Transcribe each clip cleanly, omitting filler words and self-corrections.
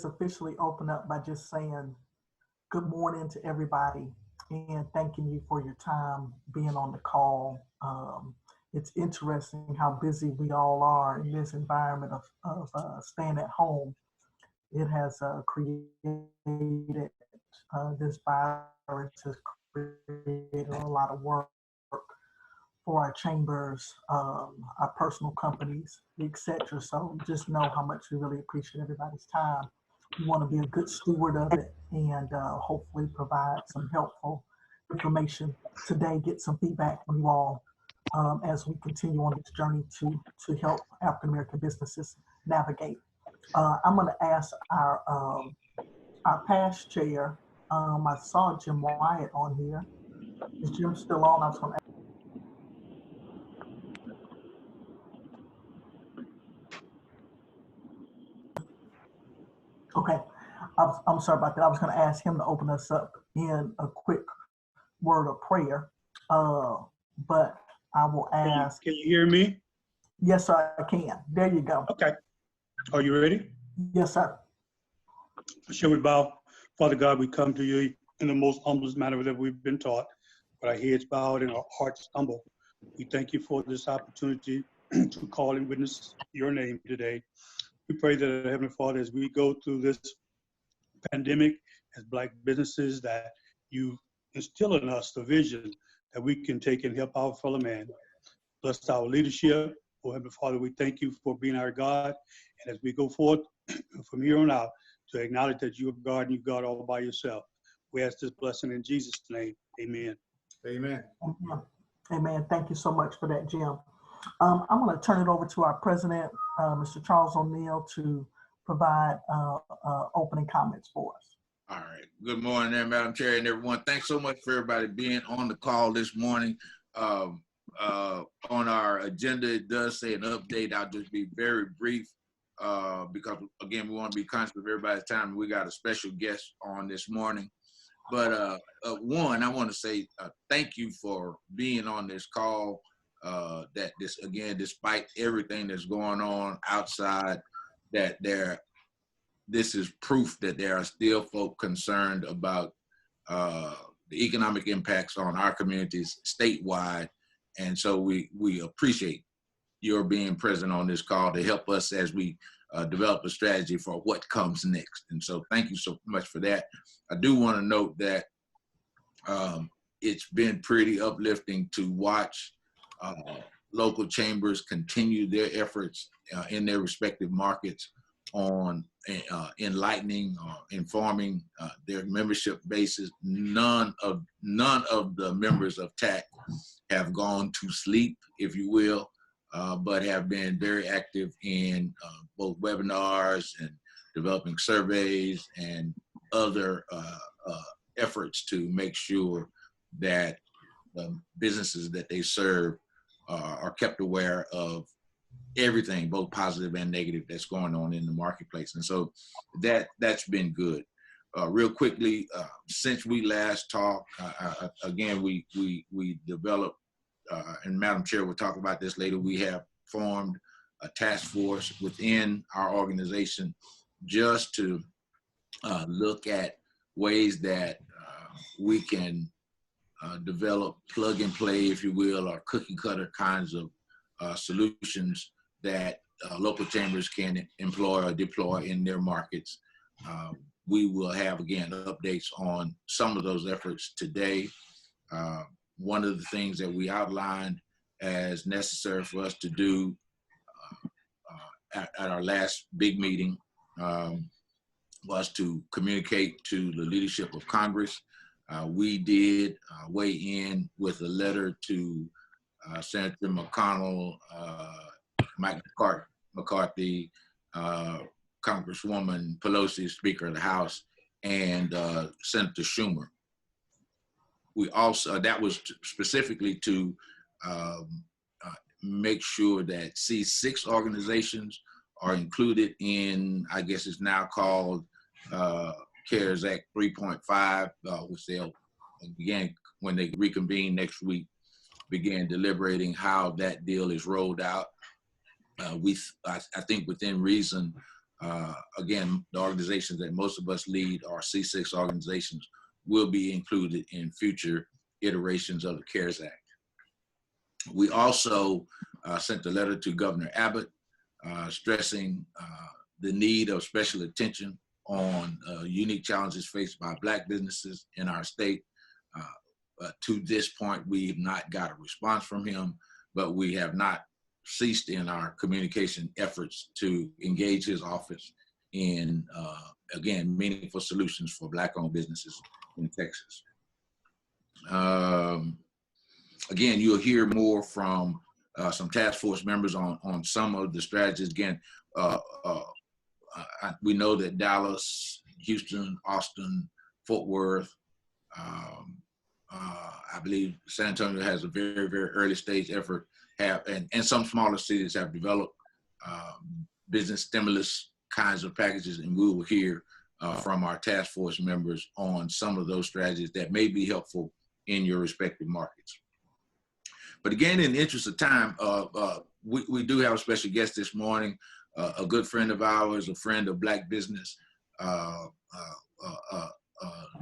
officially open up by just saying good morning to everybody and thanking you for your time being on the call. It's interesting how busy we all are in this environment of staying at home. It has created this virus has created a lot of work for our chambers, our personal companies, etc. So just know how much we really appreciate everybody's time. We want to be a good steward of it and hopefully provide some helpful information today, get some feedback from you all as we continue on this journey to help African American businesses navigate. I'm going to ask our past chair. I saw Jim Wyatt on here. Is Jim still on? I was going to Okay, I'm sorry about that. I was going to ask him to open us up in a quick word of prayer, but I will ask. Can you hear me? Yes, sir, I can. There you go. Okay. Are you ready? Yes, sir. Shall we bow? Father God, we come to you in the most humblest manner that we've been taught, with our heads bowed and our hearts humble. We thank you for this opportunity to call and witness your name today. We pray that, Heavenly Father, as we go through this pandemic as Black businesses, that you instill in us the vision that we can take and help our fellow man. Bless our leadership. Oh, Heavenly Father, we thank you for being our God. And as we go forth from here on out, to acknowledge that you are God and you God all by yourself. We ask this blessing in Jesus' name. Amen. Amen. Amen. Amen. Thank you so much for that, Jim. I'm going to turn it over to our president, Mr. Charles O'Neill, to provide opening comments for us. All right. Good morning there, Madam Chair and everyone. Thanks so much for everybody being on the call this morning. On our agenda, it does say an update. I'll just be very brief because, again, we want to be conscious of everybody's time. We got a special guest on this morning. But one, I want to say thank you for being on this call. That this, again, despite everything that's going on outside, that this is proof that there are still folk concerned about the economic impacts on our communities statewide. And so we appreciate your being present on this call to help us as we develop a strategy for what comes next. And so thank you so much for that. I do want to note that it's been pretty uplifting to watch local chambers continue their efforts in their respective markets on enlightening or informing their membership bases. None of the members of TAAACC have gone to sleep, if you will, but have been very active in both webinars and developing surveys and other efforts to make sure that businesses that they serve are kept aware of everything, both positive and negative, that's going on in the marketplace. And so that's been good. Real quickly, since we last talked, again, we developed, and Madam Chair will talk about this later, we have formed a task force within our organization just to look at ways that we can develop plug and play, if you will, or cookie cutter kinds of solutions that local chambers can employ or deploy in their markets. We will have, again, updates on some of those efforts today. One of the things that we outlined as necessary for us to do at our last big meeting was to communicate to the leadership of Congress. We did weigh in with a letter to Senator McConnell, Mike McCarthy, Congresswoman Pelosi, Speaker of the House, and Senator Schumer. We also, that was specifically to make sure that C6 organizations are included in, I guess it's now called CARES Act 3.5, which they'll, again, when they reconvene next week, begin deliberating how that deal is rolled out. I think within reason, Again, the organizations that most of us lead are C6 organizations, will be included in future iterations of the CARES Act. We also sent a letter to Governor Abbott stressing the need of special attention on unique challenges faced by Black businesses in our state. To this point, we've not got a response from him, but we have not ceased in our communication efforts to engage his office in, again, meaningful solutions for Black-owned businesses in Texas. Again, you'll hear more from some task force members on some of the strategies. Again, we know that Dallas, Houston, Austin, Fort Worth, I believe San Antonio has a very, very early stage effort, and some smaller cities have developed business stimulus kinds of packages, and we will hear from our task force members on some of those strategies that may be helpful in your respective markets. But again, in the interest of time, we do have a special guest this morning, a good friend of ours, a friend of Black business,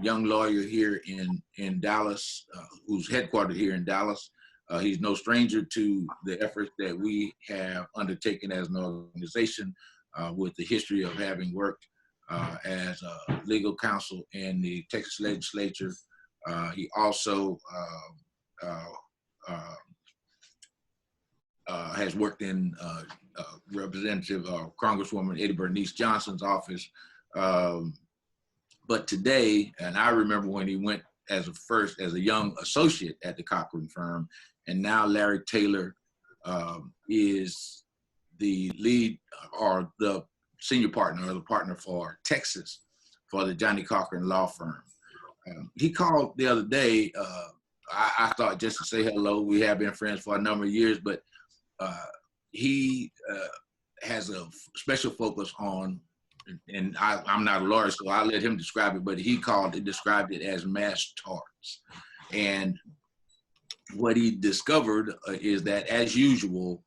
young lawyer here in Dallas, who's headquartered here in Dallas. He's no stranger to the efforts that we have undertaken as an organization with the history of having worked as a legal counsel in the Texas legislature. He also has worked in Representative Congresswoman Eddie Bernice Johnson's office. But today, and I remember when he went as a young associate at the Cochran Firm, and now Larry Taylor is the lead or the senior partner or the partner for Texas for the Johnny Cochran Law Firm. He called the other day. I thought just to say hello. We have been friends for a number of years, but he has a special focus on, and I'm not a lawyer, so I'll let him describe it, but he described it as mass torts. And what he discovered is that, as usual,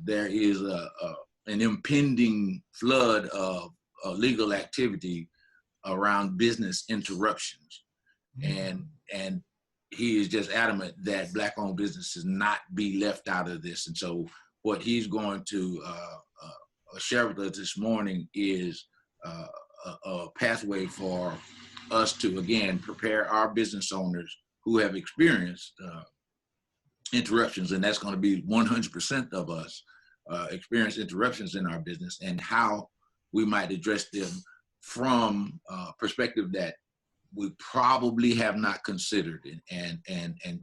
there is an impending flood of legal activity around business interruptions. And he is just adamant that Black-owned businesses not be left out of this. And so what he's going to share with us this morning is a pathway for us to, again, prepare our business owners who have experienced interruptions, and that's going to be 100% of us experience interruptions in our business, and how we might address them from a perspective that we probably have not considered. And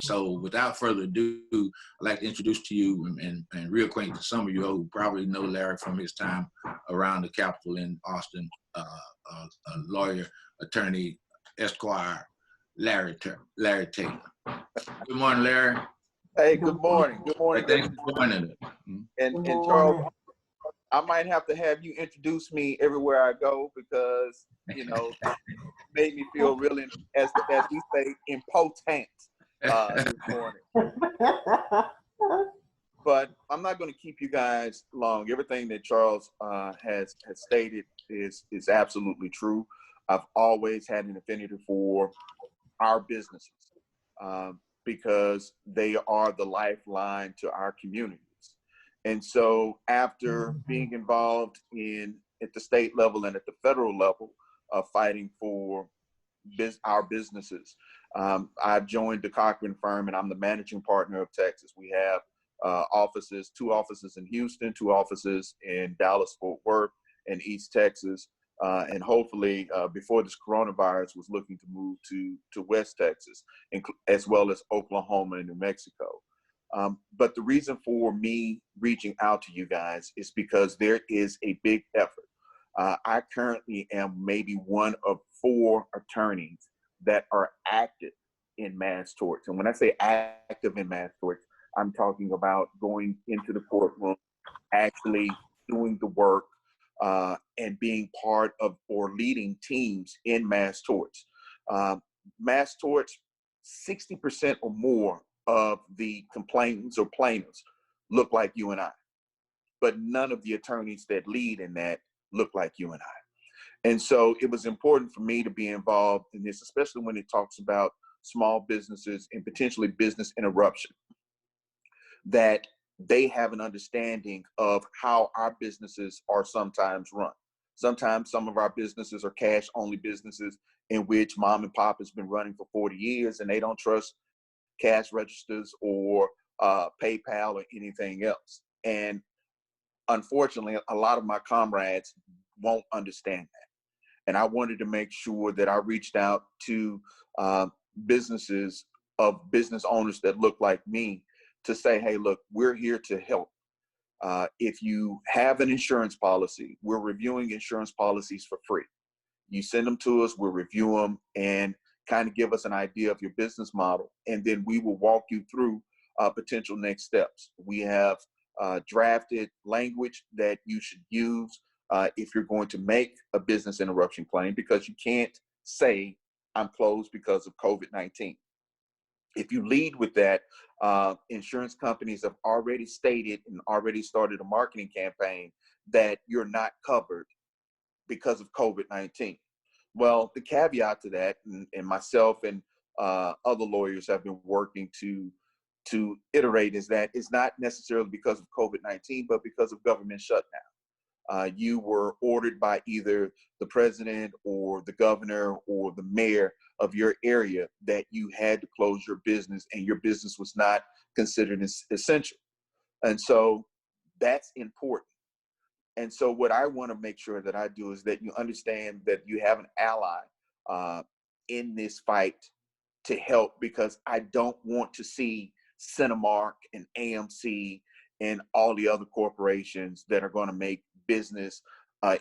so without further ado, I'd like to introduce to you and reacquaint to some of you who probably know Larry from his time around the Capitol in Austin, a lawyer, attorney, Esquire, Larry Taylor. Good morning, Larry. Hey, good morning. Good morning. Thanks for joining us. And Charles, I might have to have you introduce me everywhere I go, because, you know, it made me feel really, as we say, impotent this morning. But I'm not going to keep you guys long. Everything that Charles has stated is absolutely true. I've always had an affinity for our businesses because they are the lifeline to our communities. And so after being involved at the state level and at the federal level, fighting for our businesses, I've joined the Cochran Firm, and I'm the managing partner of Texas. We have two offices in Houston, 2 offices in Dallas, Fort Worth, and East Texas. And hopefully before this coronavirus was looking to move to West Texas, as well as Oklahoma and New Mexico. But the reason for me reaching out to you guys is because there is a big effort. I currently am maybe one of 4 attorneys that are active in mass torts. And when I say active in mass torts, I'm talking about going into the courtroom, actually doing the work, and being part of or leading teams in mass torts. Mass torts, 60% or more of the complainants or plaintiffs look like you and I, but none of the attorneys that lead in that look like you and I. And so it was important for me to be involved in this, especially when it talks about small businesses and potentially business interruption, that they have an understanding of how our businesses are sometimes run. Sometimes some of our businesses are cash only businesses in which mom and pop has been running for 40 years and they don't trust cash registers or PayPal or anything else. And unfortunately, a lot of my comrades won't understand that. And I wanted to make sure that I reached out to businesses of business owners that look like me to say, hey, look, we're here to help. If you have an insurance policy, we're reviewing insurance policies for free. You send them to us, we'll review them and kind of give us an idea of your business model. And then we will walk you through potential next steps. We have drafted language that you should use if you're going to make a business interruption claim, because you can't say I'm closed because of COVID-19. If you lead with that, insurance companies have already stated and already started a marketing campaign that you're not covered because of COVID-19. Well, the caveat to that, and myself and other lawyers have been working to iterate, is that it's not necessarily because of COVID-19, but because of government shutdown. You were ordered by either the president or the governor or the mayor of your area that you had to close your business and your business was not considered essential. And so that's important. And so what I want to make sure that I do is that you understand that you have an ally in this fight to help, because I don't want to see Cinemark and AMC and all the other corporations that are going to make business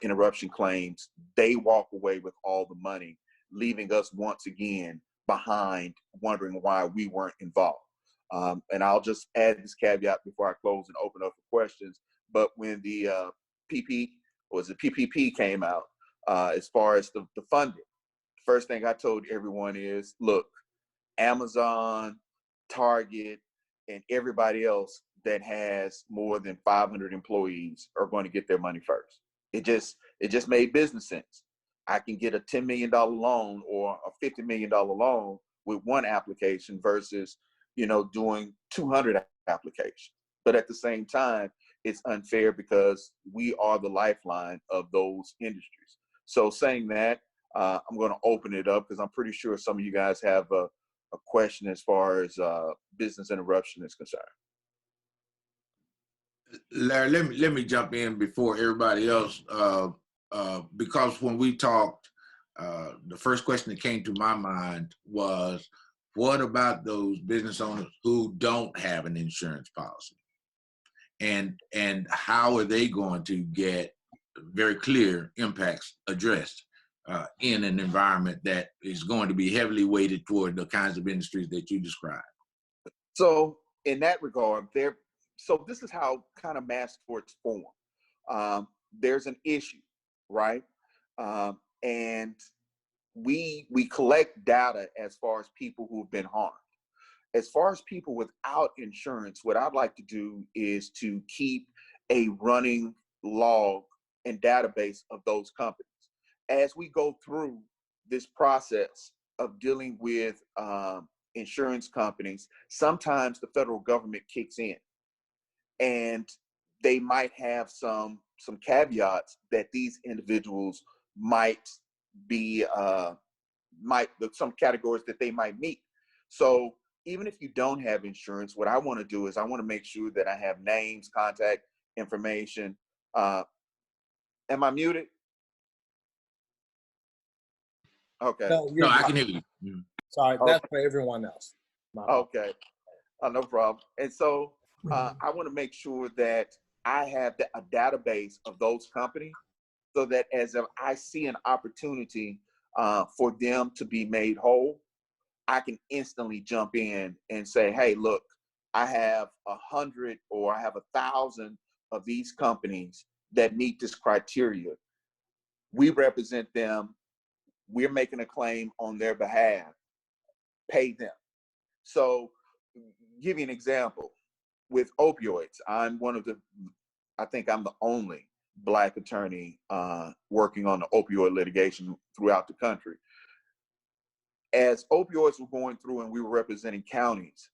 interruption claims, they walk away with all the money, leaving us once again behind, wondering why we weren't involved. And I'll just add this caveat before I close and open up for questions. But when the PPP came out, as far as the funding, first thing I told everyone is, look, Amazon, Target, and everybody else that has more than 500 employees are going to get their money first. It just made business sense. I can get a $10 million loan or a $50 million loan with one application versus, doing 200 applications. But at the same time, it's unfair because we are the lifeline of those industries. So saying that, I'm going to open it up because I'm pretty sure some of you guys have a question as far as business interruption is concerned. Larry, let me jump in before everybody else, because when we talked, the first question that came to my mind was, what about those business owners who don't have an insurance policy? And how are they going to get very clear impacts addressed in an environment that is going to be heavily weighted toward the kinds of industries that you described? So in that regard, so this is how kind of mass torts form. There's an issue, right? And we collect data as far as people who have been harmed. As far as people without insurance, what I'd like to do is to keep a running log and database of those companies. As we go through this process of dealing with insurance companies, sometimes the federal government kicks in and they might have some caveats that these individuals might be, some categories that they might meet. So even if you don't have insurance, what I want to do is I want to make sure that I have names, contact information. Am I muted? Okay. No, I can hear you. Sorry, that's for everyone else. Okay. No problem. And so I want to make sure that I have a database of those companies so that as I see an opportunity for them to be made whole, I can instantly jump in and say, hey, look, I have 100 or I have 1,000 of these companies that meet this criteria. We represent them. We're making a claim on their behalf. Pay them. So give you an example. With opioids, I think I'm the only Black attorney working on the opioid litigation throughout the country. As opioids were going through and we were representing counties,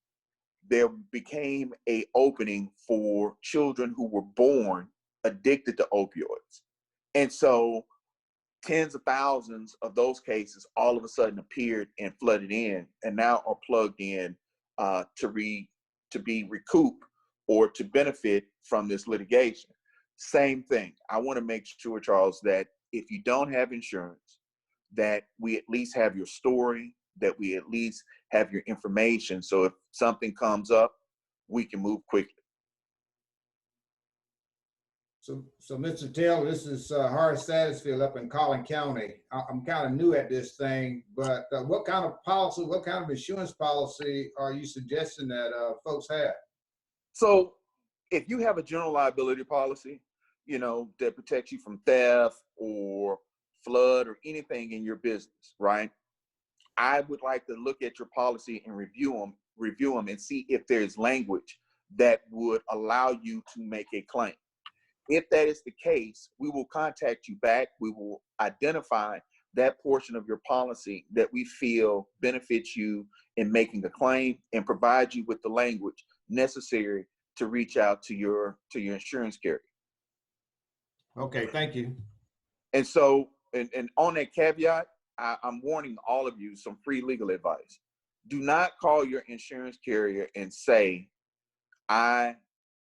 there became an opening for children who were born addicted to opioids. And so tens of thousands of those cases all of a sudden appeared and flooded in and now are plugged in to be recouped or to benefit from this litigation. Same thing. I want to make sure, Charles, that if you don't have insurance, that we at least have your story, that we at least have your information. So if something comes up, we can move quickly. So Mr. Taylor, this is Horace Satterfield up in Collin County. I'm kind of new at this thing, but what kind of policy, what kind of insurance policy are you suggesting that folks have? So if you have a general liability policy, you know, that protects you from theft or flood or anything in your business, right? I would like to look at your policy and review them and see if there's language that would allow you to make a claim. If that is the case, we will contact you back. We will identify that portion of your policy that we feel benefits you in making a claim and provide you with the language necessary to reach out to your insurance carrier. Okay, thank you. And so, and on that caveat, I'm warning all of you some free legal advice. Do not call your insurance carrier and say, I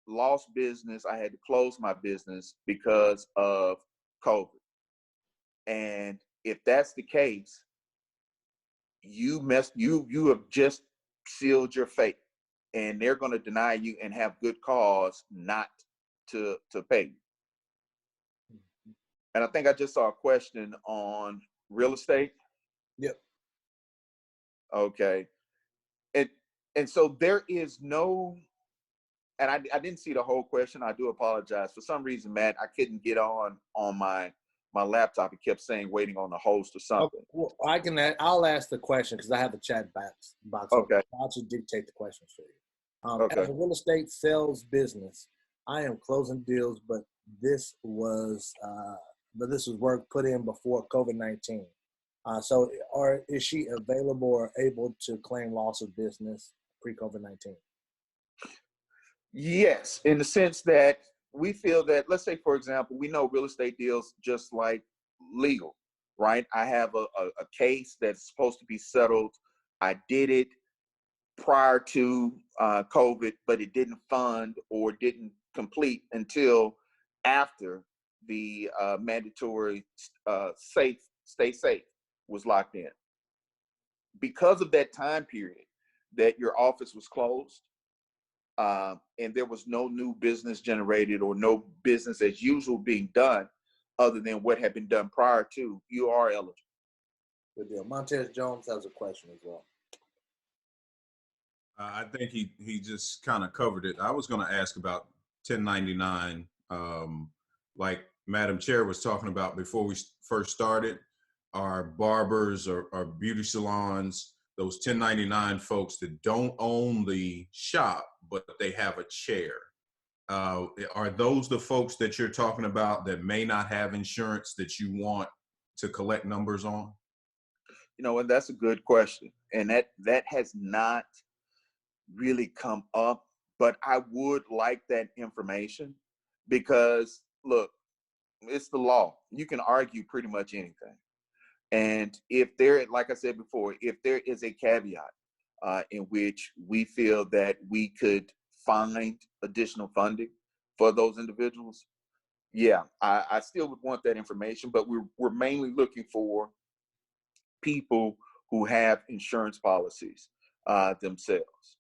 lost business, I had to close my business because of COVID. And if that's the case, you have just sealed your fate, and they're going to deny you and have good cause not to pay you. And I think I just saw a question on real estate. Yep. Okay. And so there is no, and I didn't see the whole question. I do apologize. For some reason, Matt, I couldn't get on my laptop. It kept saying waiting on the host or something. Well, I'll ask the question because I have the chat box. Okay. I'll just dictate the questions for you. Okay. As a real estate sales business, I am closing deals, but this was work put in before COVID-19. So is she available or able to claim loss of business pre-COVID-19? Yes, in the sense that we feel that, let's say, for example, we know real estate deals just like legal, right? I have a case that's supposed to be settled. I did it prior to COVID, but it didn't fund or didn't complete until after the mandatory stay safe was locked in. Because of that time period that your office was closed, and there was no new business generated or no business as usual being done other than what had been done prior to, you are eligible. Good deal. Montez Jones has a question as well. I think he just kind of covered it. I was going to ask about 1099, like Madam Chair was talking about before we first started, our barbers or beauty salons, those 1099 folks that don't own the shop, but they have a chair. Are those the folks that you're talking about that may not have insurance that you want to collect numbers on? You know, and that's a good question. And that has not really come up, but I would like that information because, look, it's the law. You can argue pretty much anything. And if there, like I said before, if there is a caveat in which we feel that we could find additional funding for those individuals, yeah, I still would want that information, but we're mainly looking for people who have insurance policies themselves.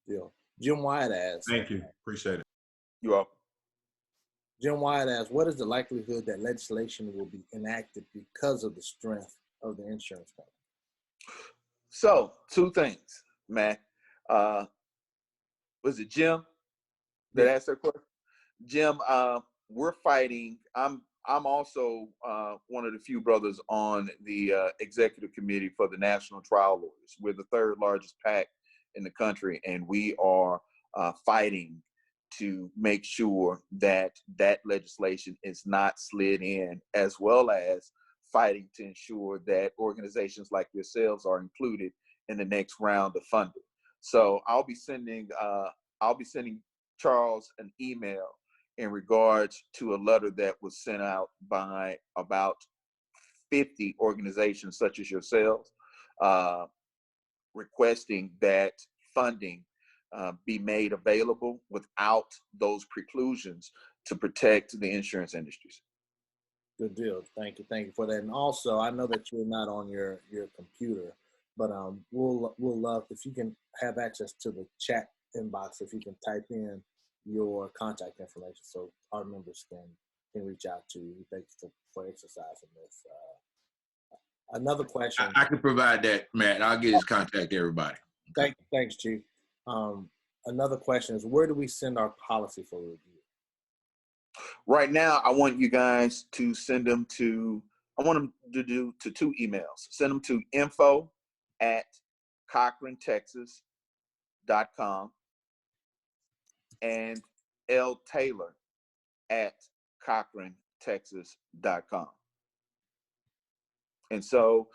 Deal. Jim Wyatt asks. Thank you. Appreciate it. You're welcome. Jim Wyatt asks, what is the likelihood that legislation will be enacted because of the strength of the insurance company? So, two things, Matt. Was it Jim that asked that question? Jim, we're fighting. I'm also one of the few brothers on the executive committee for the National Trial Lawyers. We're the third largest PAC in the country, and we are fighting to make sure that that legislation is not slid in, as well as fighting to ensure that organizations like yourselves are included in the next round of funding. So I'll be sending Charles an email in regards to a letter that was sent out by about 50 organizations such as yourselves, requesting that funding be made available without those preclusions to protect the insurance industries. Good deal. Thank you. Thank you for that. And also, I know that you're not on your computer, but we'll love if you can have access to the chat inbox. If you can type in your contact information, so our members can reach out to you. Thank you for exercising this. Another question. I can provide that, Matt. I'll get his contact to everybody. Thanks, Chief. Another question is, where do we send our policy for review? Right now, I want you guys to send them to, I want them to do to 2 emails. Send them to info@cochrantexas.com and ltaylor@cochrantexas.com. And so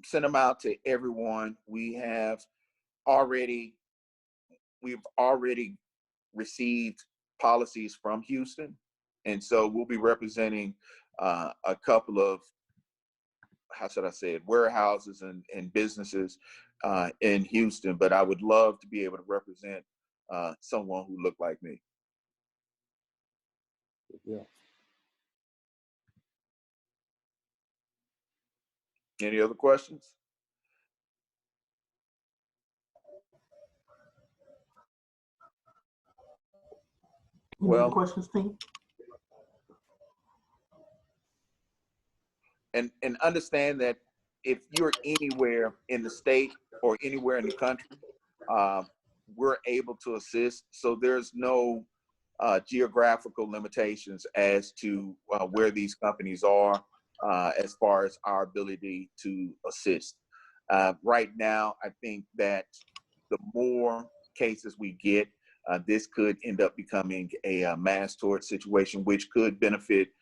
send them out to everyone. We've already received policies from Houston. And so we'll be representing a couple of, how should I say it, warehouses and businesses in Houston, but I would love to be able to represent someone who looked like me. Yeah. Any other questions? Any other questions, team? And understand that if you're anywhere in the state or anywhere in the country, we're able to assist. So there's no geographical limitations as to where these companies are as far as our ability to assist. Right now, I think that the more cases we get, this could end up becoming a mass tort situation, which could benefit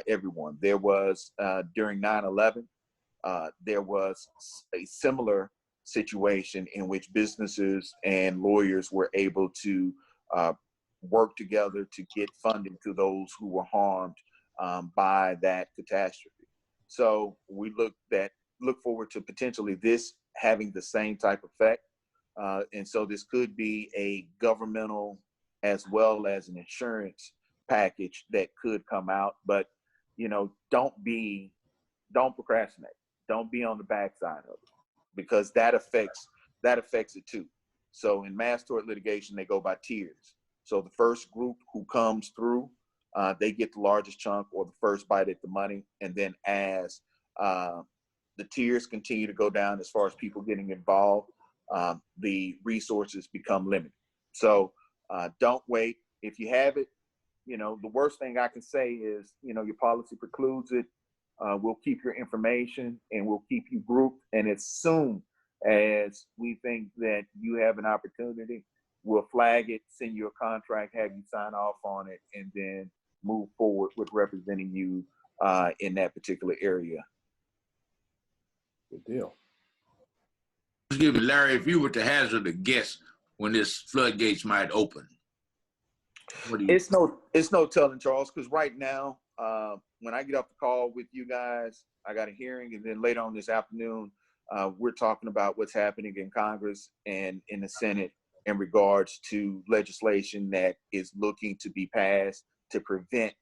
everyone. There was, during 9/11, there was a similar situation in which businesses and lawyers were able to work together to get funding to those who were harmed by that catastrophe. So we look forward to potentially this having the same type of effect. And so this could be a governmental as well as an insurance package that could come out. But, you know, don't procrastinate. Don't be on the backside of it, because that affects it too. So in mass tort litigation, they go by tiers. So the first group who comes through, they get the largest chunk or the first bite at the money. And then as the tiers continue to go down as far as people getting involved, the resources become limited. So don't wait. If you have it, you know, the worst thing I can say is, you know, your policy precludes it. We'll keep your information and we'll keep you grouped. And as soon as we think that you have an opportunity, we'll flag it, send you a contract, have you sign off on it, and then move forward with representing you in that particular area. Good deal. Excuse me, Larry, if you were to hazard a guess when this floodgates might open, what do you? It's no telling, Charles, because right now, when I get off the call with you guys, I got a hearing, and then later on this afternoon, we're talking about what's happening in Congress and in the Senate in regards to legislation that is looking to be passed to prevent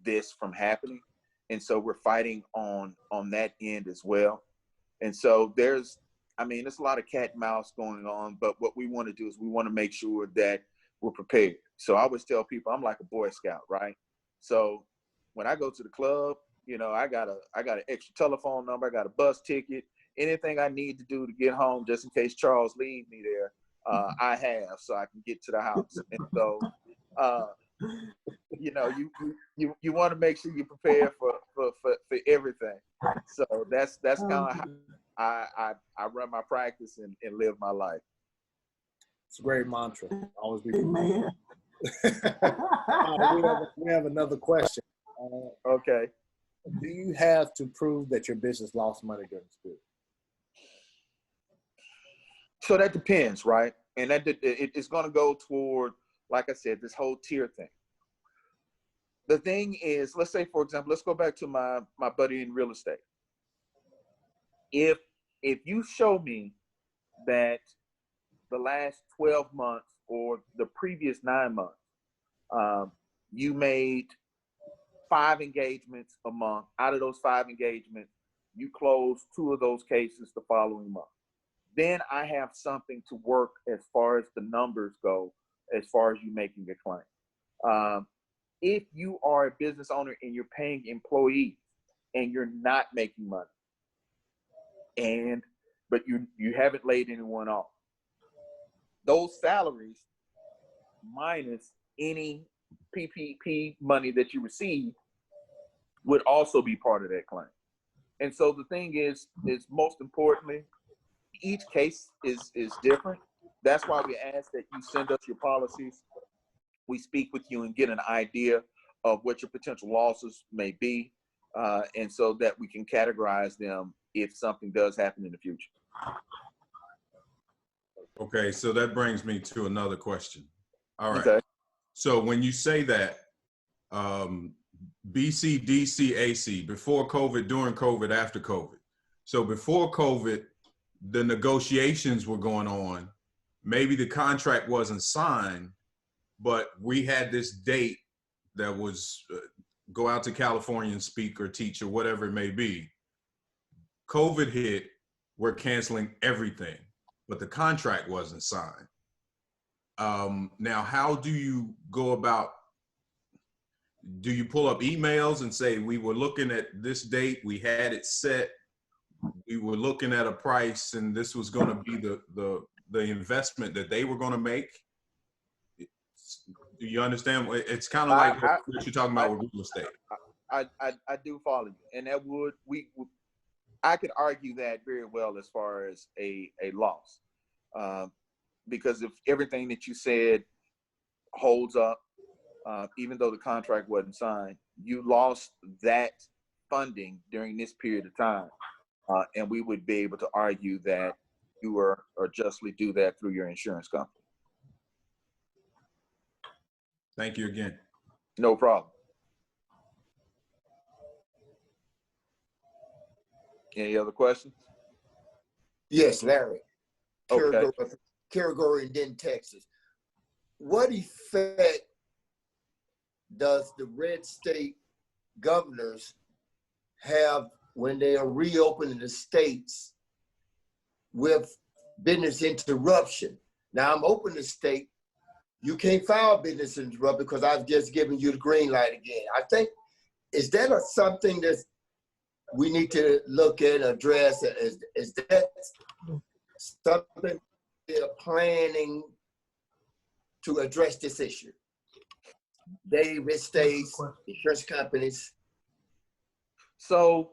this from happening. And so we're fighting on that end as well. And so there's a lot of cat and mouse going on, but what we want to do is we want to make sure that we're prepared. So I always tell people I'm like a Boy Scout, right? So when I go to the club, you know, I got an extra telephone number, I got a bus ticket, anything I need to do to get home, just in case Charles leaves me there, I have, so I can get to the house. And so, you know, you want to make sure you're prepared for everything. So that's kind of how I run my practice and live my life. It's a great mantra. Always be. Amen. We have another question. Okay. Do you have to prove that your business lost money during this period? So that depends, right? And it's going to go toward, like I said, this whole tier thing. The thing is, let's say, for example, let's go back to my buddy in real estate. If you show me that the last 12 months or the previous 9 months, you made 5 engagements a month. Out of those 5 engagements, you closed 2 of those cases the following month. Then I have something to work as far as the numbers go, as far as you making a claim. If you are a business owner and you're paying employees and you're not making money, but you haven't laid anyone off, those salaries minus any PPP money that you receive would also be part of that claim. And so the thing is most importantly, each case is different. That's why we ask that you send us your policies. We speak with you and get an idea of what your potential losses may be, and so that we can categorize them if something does happen in the future. Okay, so that brings me to another question. All right. Okay. So when you say that, BC, DC, AC, before COVID, during COVID, after COVID. So before COVID, the negotiations were going on. Maybe the contract wasn't signed, but we had this date that was go out to California and speak or teach or whatever it may be. COVID hit, we're canceling everything, but the contract wasn't signed. Now, how do you go about, do you pull up emails and say, we were looking at this date, we had it set, we were looking at a price, and this was going to be the investment that they were going to make? Do you understand? It's kind of like what you're talking about with real estate. I do follow you, and that I could argue that very well as far as a loss, because if everything that you said holds up, even though the contract wasn't signed, you lost that funding during this period of time, and we would be able to argue that you were or justly do that through your insurance company. Thank you again. No problem. Any other questions? Yes, Larry. Okay. Caragori in Denton, Texas. What effect does the red state governors have when they are reopening the states with business interruption? Now, I'm open to state, you can't file business interruption because I've just given you the green light again. I think, is that something that we need to look at, address? Is that something they're planning to address this issue? Red states, insurance companies. So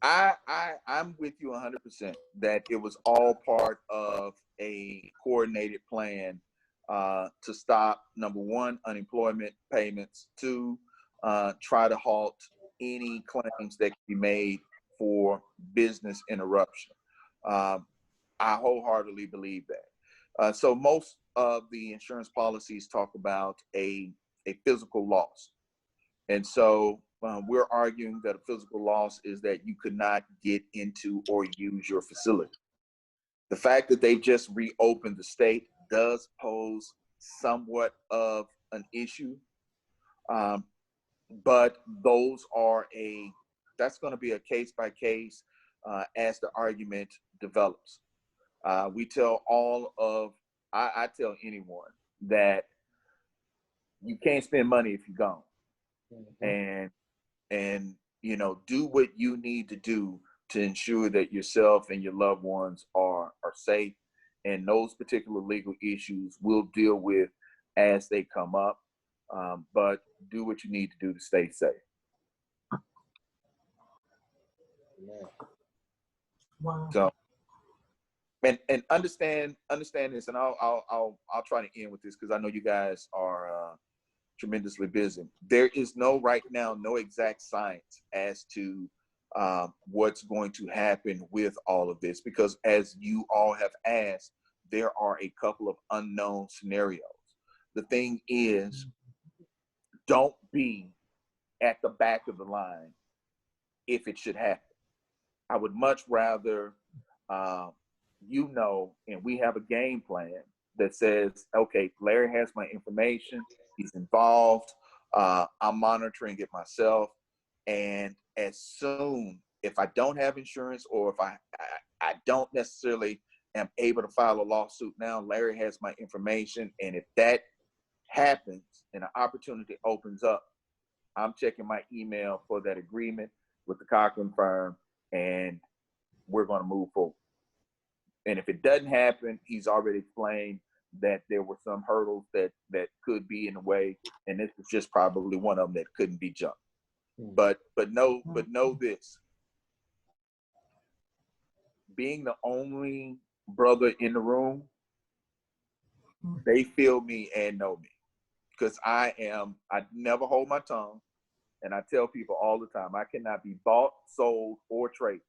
I'm with you 100% that it was all part of a coordinated plan to stop, number one, unemployment payments, 2, try to halt any claims that can be made for business interruption. I wholeheartedly believe that. So most of the insurance policies talk about a physical loss. And so we're arguing that a physical loss is that you could not get into or use your facility. The fact that they've just reopened the state does pose somewhat of an issue. But that's going to be a case by case as the argument develops. I tell anyone that you can't spend money if you're gone. Mm-hmm. And do what you need to do to ensure that yourself and your loved ones are safe. And those particular legal issues we'll deal with as they come up. But do what you need to do to stay safe. Wow. So and understand this, and I'll try to end with this because I know you guys are tremendously busy. There is right now no exact science as to what's going to happen with all of this, because as you all have asked, there are a couple of unknown scenarios. The thing is, don't be at the back of the line if it should happen. I would much rather, and we have a game plan that says, okay, Larry has my information, he's involved, I'm monitoring it myself, and as soon, if I don't have insurance, or if I don't necessarily am able to file a lawsuit now, Larry has my information, and if that happens and an opportunity opens up, I'm checking my email for that agreement with the Cochran Firm, and we're going to move forward. And if it doesn't happen, he's already explained that there were some hurdles that could be in the way, and this is just probably one of them that couldn't be jumped. But know this: being the only brother in the room, they feel me and know me, because I never hold my tongue, and I tell people all the time, I cannot be bought, sold, or traded.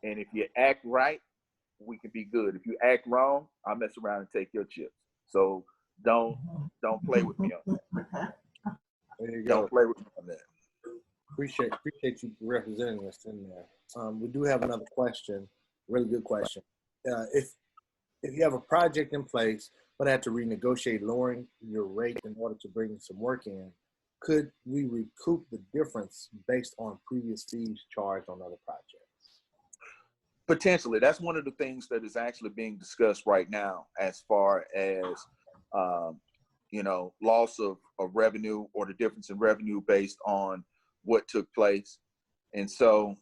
And if you act right, we can be good. If you act wrong, I'll mess around and take your chips. So don't play with me on that. There you go. Don't play with me on that. Appreciate you representing us in there. We do have another question, really good question. If you have a project in place but had to renegotiate lowering your rate in order to bring some work in, could we recoup the difference based on previous fees charged on other projects? Potentially. That's one of the things that is actually being discussed right now, as far as loss of revenue, or the difference in revenue based on what took place. And so,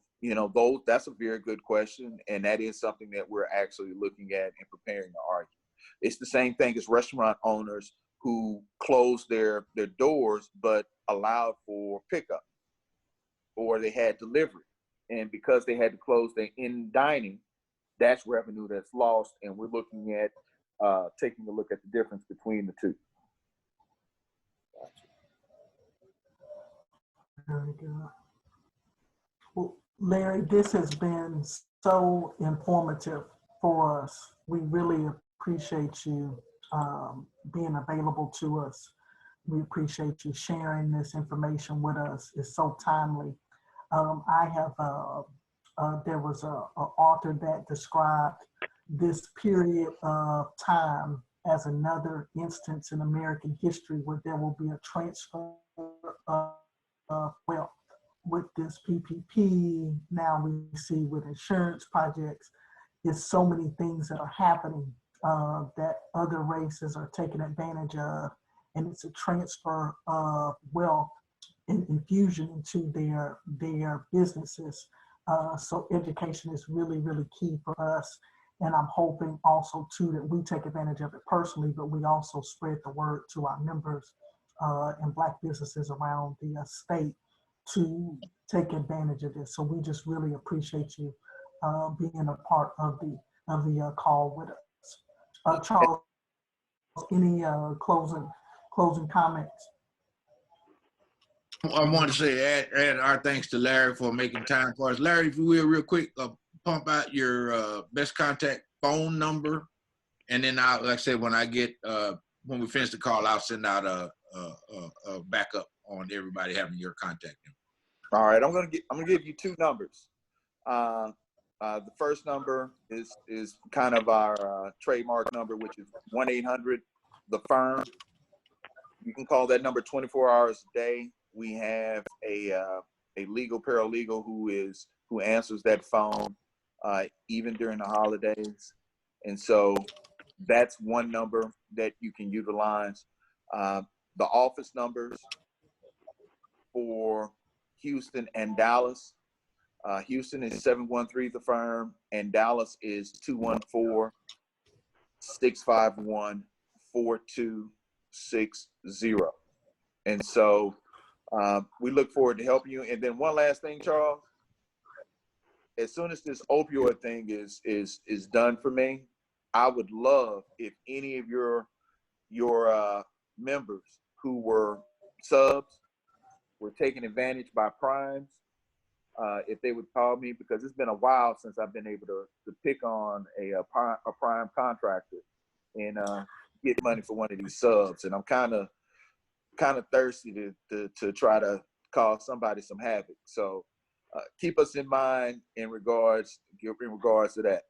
that's a very good question, and that is something that we're actually looking at and preparing to argue. It's the same thing as restaurant owners who closed their doors but allowed for pickup, or they had delivery. And because they had to close their in-dining, that's revenue that's lost. And we're looking at taking a look at the difference between the two. Very good. Well, Larry, this has been so informative for us. We really appreciate you being available to us. We appreciate you sharing this information with us. It's so timely. There was an author that described this period of time as another instance in American history where there will be a transfer of wealth. With this PPP, now we see with insurance projects, there's so many things that are happening that other races are taking advantage of, and it's a transfer of wealth and infusion into their businesses. So education is really, really key for us. And I'm hoping also too that we take advantage of it personally, but we also spread the word to our members and Black businesses around the state to take advantage of this. So we just really appreciate you being a part of the call with us. Charles, any closing comments? I want to say add our thanks to Larry for making time for us. Larry, if you will, real quick, pump out your best contact phone number, and then like I said, when we finish the call, I'll send out a backup on everybody having your contact number. All right, I'm gonna give you two numbers. The first number is kind of our trademark number, which is 1-800-THE-FIRM. You can call that number 24 hours a day. We have a legal paralegal who answers that phone even during the holidays, and so that's one number that you can utilize. The office numbers for Houston and Dallas. Houston is 713-THE-FIRM, and Dallas is 214-651-4260. And so we look forward to helping you. And then one last thing, Charles. as soon as this opioid thing is done for me, I would love if any of your members who were subs were taken advantage by primes, if they would call me, because it's been a while since I've been able to pick on a prime contractor and get money for one of these subs, and I'm kind of thirsty to try to cause somebody some havoc. So keep us in mind in regards to that.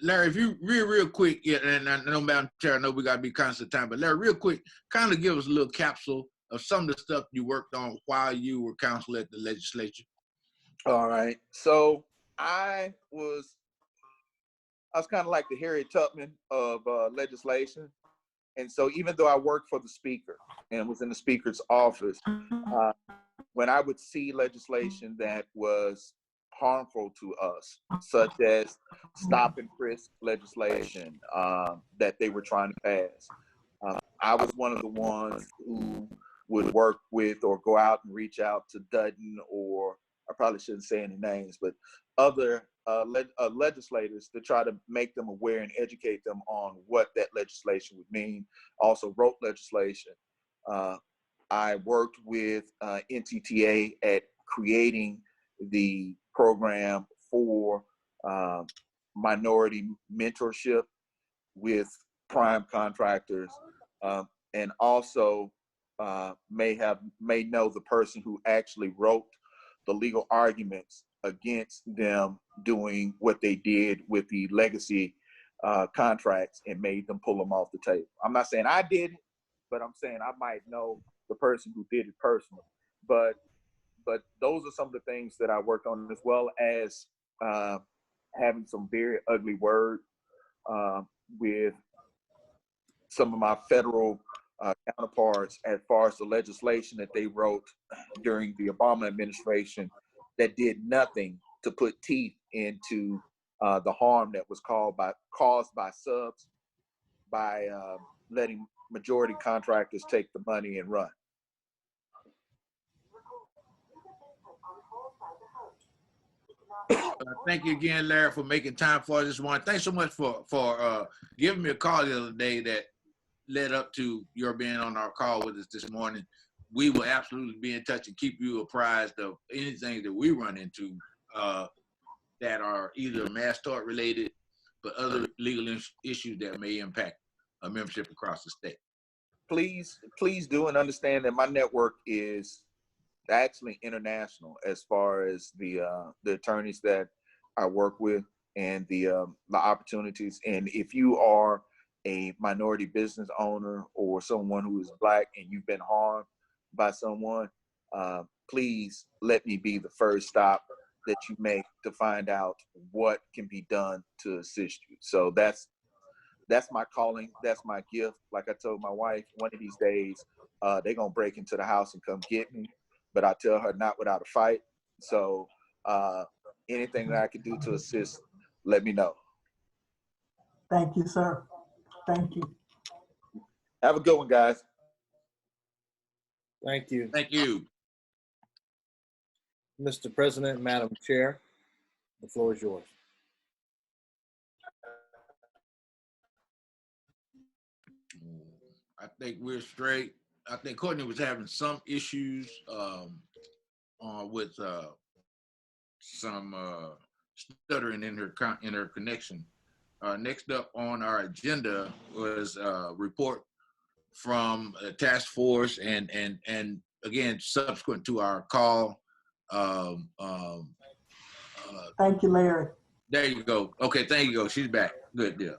Larry, if you real quick, yeah, and I know Madam Chair, I know we gotta be conscious of time, but Larry, real quick, kind of give us a little capsule of some of the stuff you worked on while you were counsel at the legislature. All right. So I was kind of like the Harriet Tubman of legislation. And so even though I worked for the speaker and was in the speaker's office, when I would see legislation that was harmful to us, such as stop and frisk legislation that they were trying to pass, I was one of the ones who would work with or go out and reach out to Dutton, or I probably shouldn't say any names, but other legislators to try to make them aware and educate them on what that legislation would mean. Also wrote legislation. I worked with NTTA at creating the program for minority mentorship with prime contractors, and also may know the person who actually wrote the legal arguments against them doing what they did with the legacy contracts and made them pull them off the table. I'm not saying I did it, but I'm saying I might know the person who did it personally. But those are some of the things that I worked on, as well as having some very ugly words with some of my federal counterparts as far as the legislation that they wrote during the Obama administration that did nothing to put teeth into the harm that was caused by subs by letting majority contractors take the money and run. Thank you again, Larry, for making time for this one. Thanks so much for giving me a call the other day that led up to your being on our call with us this morning. We will absolutely be in touch and keep you apprised of anything that we run into that are either mass tort related, but other legal issues that may impact membership across the state. Please do, and understand that my network is actually international as far as the attorneys that I work with and the opportunities. And if you are a minority business owner or someone who is Black and you've been harmed by someone, please let me be the first stop that you make to find out what can be done to assist you. So that's my calling. That's my gift. Like I told my wife, one of these days, they're going to break into the house and come get me. But I tell her not without a fight. So anything that I can do to assist, let me know. Thank you, sir. Thank you. Have a good one, guys. Thank you. Thank you. Mr. President, Madam Chair, the floor is yours. I think we're straight. I think Courtney was having some issues with some stuttering in her connection. Next up on our agenda was a report from a task force, and again, subsequent to our call. Thank you, Larry. There you go. Okay, thank you. Go. She's back. Good deal.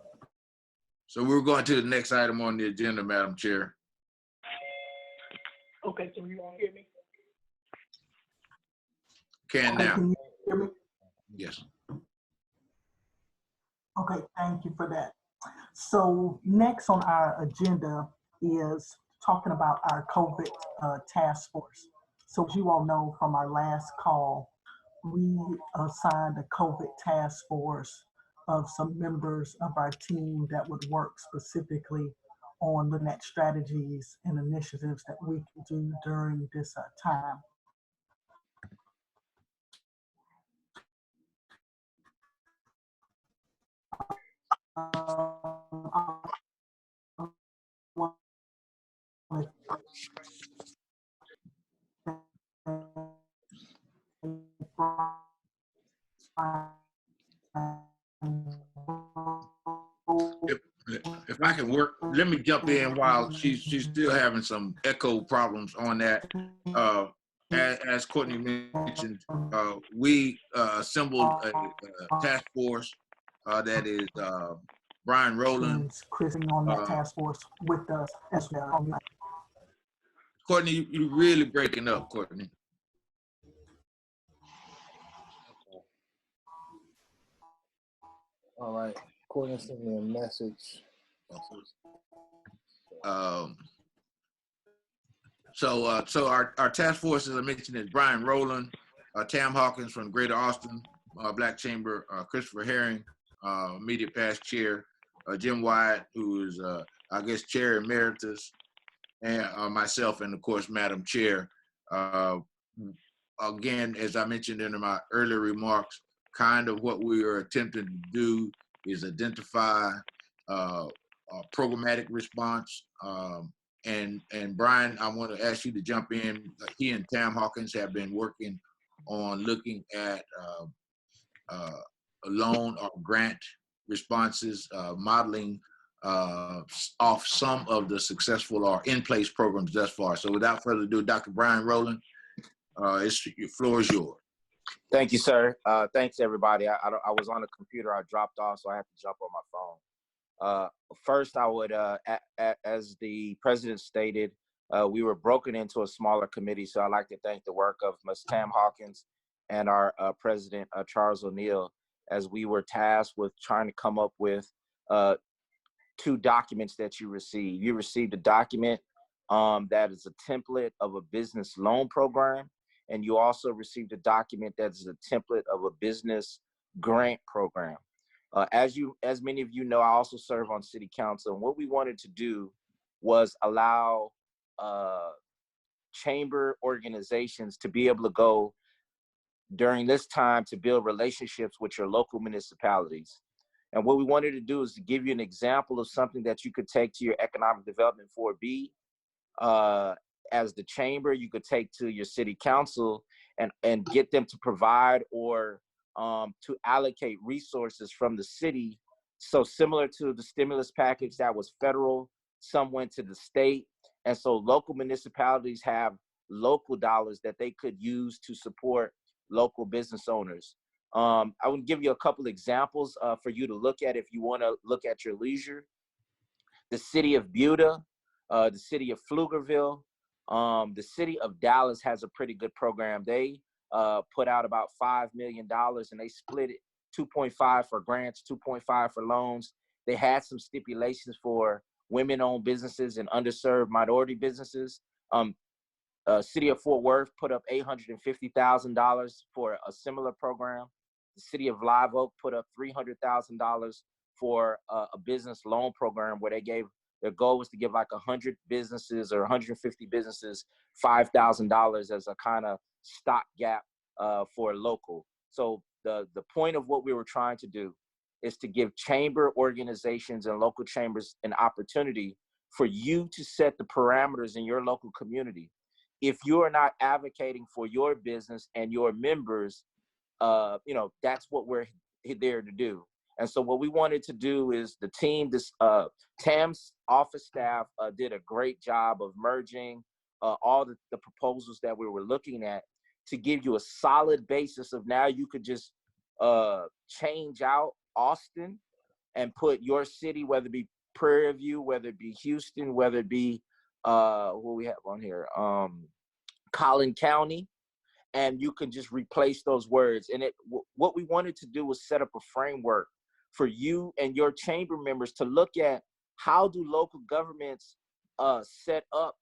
So we're going to the next item on the agenda, Madam Chair. Okay, so you all hear me? Can Okay, now. can you hear me? Yes. Okay, thank you for that. So next on our agenda is talking about our COVID task force. So as you all know from our last call, we assigned a COVID task force of some members of our team that would work specifically on looking at strategies and initiatives that we can do during this time. If, if I can work, let me jump in while she's still having some echo problems on that. As Courtney mentioned, we assembled a task force that is Brian Rowland. Chris on that task force with us as well. Courtney, you really breaking up, Courtney. All right, Courtney sent me a message. So our task force, as I mentioned, is Brian Rowland, Tam Hawkins from Greater Austin Black Chamber, Christopher Herring, immediate past chair, Jim Wyatt, who is I guess chair emeritus, and myself, and of course Madam Chair. Again, as I mentioned in my earlier remarks, kind of what we are attempting to do is identify a programmatic response. And Brian, I want to ask you to jump in. He and Tam Hawkins have been working on looking at loan or grant responses, modeling off some of the successful or in-place programs thus far. So without further ado, Dr. Brian Rowland, your floor is yours. Thank you, sir. Thanks, everybody. I was on the computer. I dropped off, so I had to jump on my phone. First, I would, as the president stated, we were broken into a smaller committee, so I'd like to thank the work of Ms. Tam Hawkins and our president, Charles O'Neill, as we were tasked with trying to come up with 2 documents that you received. You received a document that is a template of a business loan program, and you also received a document that is a template of a business grant program. As many of you know, I also serve on city council, and what we wanted to do was allow chamber organizations to be able to go during this time to build relationships with your local municipalities. And what we wanted to do is to give you an example of something that you could take to your economic development 4B. As the chamber, you could take to your city council and get them to provide or to allocate resources from the city. So similar to the stimulus package that was federal, some went to the state. And so local municipalities have local dollars that they could use to support local business owners. I would give you a couple examples for you to look at if you want to look at your leisure. The city of Buda, the city of Pflugerville, the city of Dallas has a pretty good program. They put out about $5 million and they split it 2.5 for grants, 2.5 for loans. They had some stipulations for women-owned businesses and underserved minority businesses. City of Fort Worth put up $850,000 for a similar program. The city of Live Oak put up $300,000 for a business loan program where their goal was to give like 100 businesses or 150 businesses $5,000 as a kind of stopgap for local. So the point of what we were trying to do is to give chamber organizations and local chambers an opportunity for you to set the parameters in your local community. If you are not advocating for your business and your members, that's what we're there to do. And so what we wanted to do is the team, Tam's office staff did a great job of merging all the proposals that we were looking at to give you a solid basis of now you could just change out Austin and put your city, whether it be Prairie View, whether it be Houston, whether it be, what we have on here, Collin County, and you can just replace those words. And what we wanted to do was set up a framework for you and your chamber members to look at how do local governments set up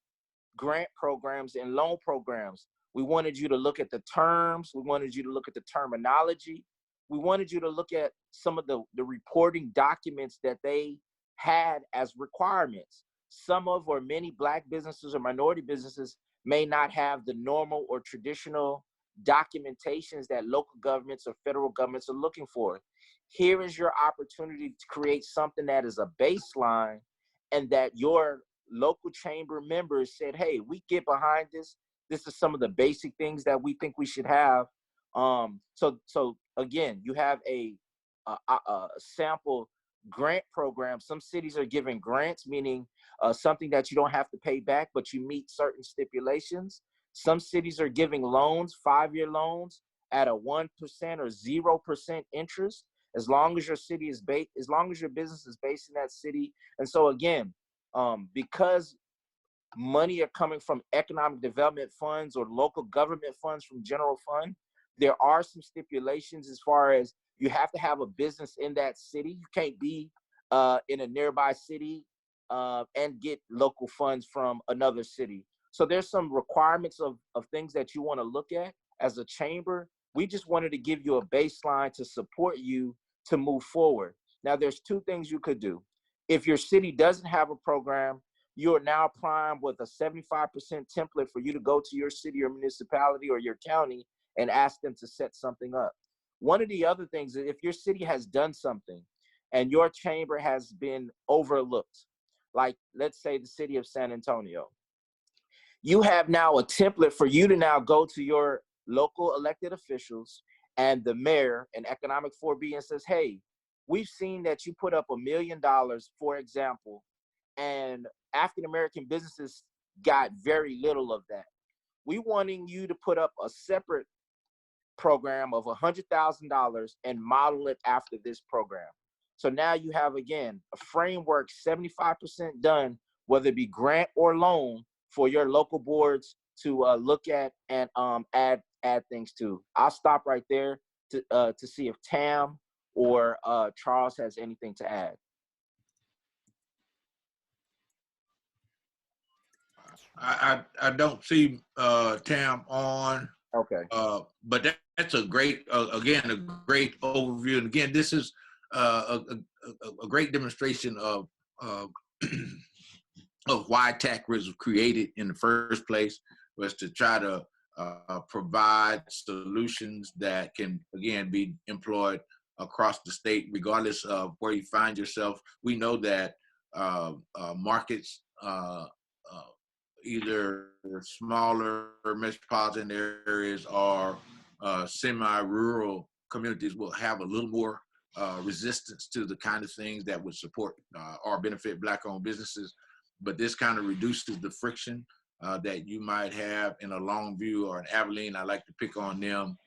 grant programs and loan programs. We wanted you to look at the terms. We wanted you to look at the terminology. We wanted you to look at some of the reporting documents that they had as requirements. Some of or many Black businesses or minority businesses may not have the normal or traditional documentations that local governments or federal governments are looking for. here is your opportunity to create something that is a baseline, and that your local chamber members said, hey, we get behind this. This is some of the basic things that we think we should have. So again, you have a sample grant program. Some cities are giving grants, meaning something that you don't have to pay back, but you meet certain stipulations. Some cities are giving loans, 5-year loans at a 1% or 0% interest, as long as your city is based, as long as your business is based in that city. And so again, because money are coming from economic development funds or local government funds from general fund, there are some stipulations as far as you have to have a business in that city. You can't be in a nearby city and get local funds from another city. So there's some requirements of things that you want to look at as a chamber. We just wanted to give you a baseline to support you to move forward. Now, there's 2 things you could do. If your city doesn't have a program, you are now primed with a 75% template for you to go to your city or municipality or your county and ask them to set something up. One of the other things is if your city has done something and your chamber has been overlooked, like let's say the city of San Antonio, you have now a template for you to now go to your local elected officials and the mayor and economic 4B and says, hey, we've seen that you put up $1 million, for example, and African-American businesses got very little of that. We wanting you to put up a separate program of $100,000 and model it after this program. So now you have, again, a framework 75% done, whether it be grant or loan, for your local boards to look at and add things to. I'll stop right there to see if Tam or Charles has anything to add. I don't see Tam on. Okay. But that's a great, again, a great overview. And again, this is a great demonstration of why TAAACC was created in the first place, was to try to provide solutions that can, again, be employed across the state, regardless of where you find yourself. We know that markets, either smaller metropolitan areas or semi-rural communities, will have a little more resistance to the kind of things that would support or benefit Black-owned businesses. But this kind of reduces the friction that you might have in a Longview or an Abilene. I like to pick on them.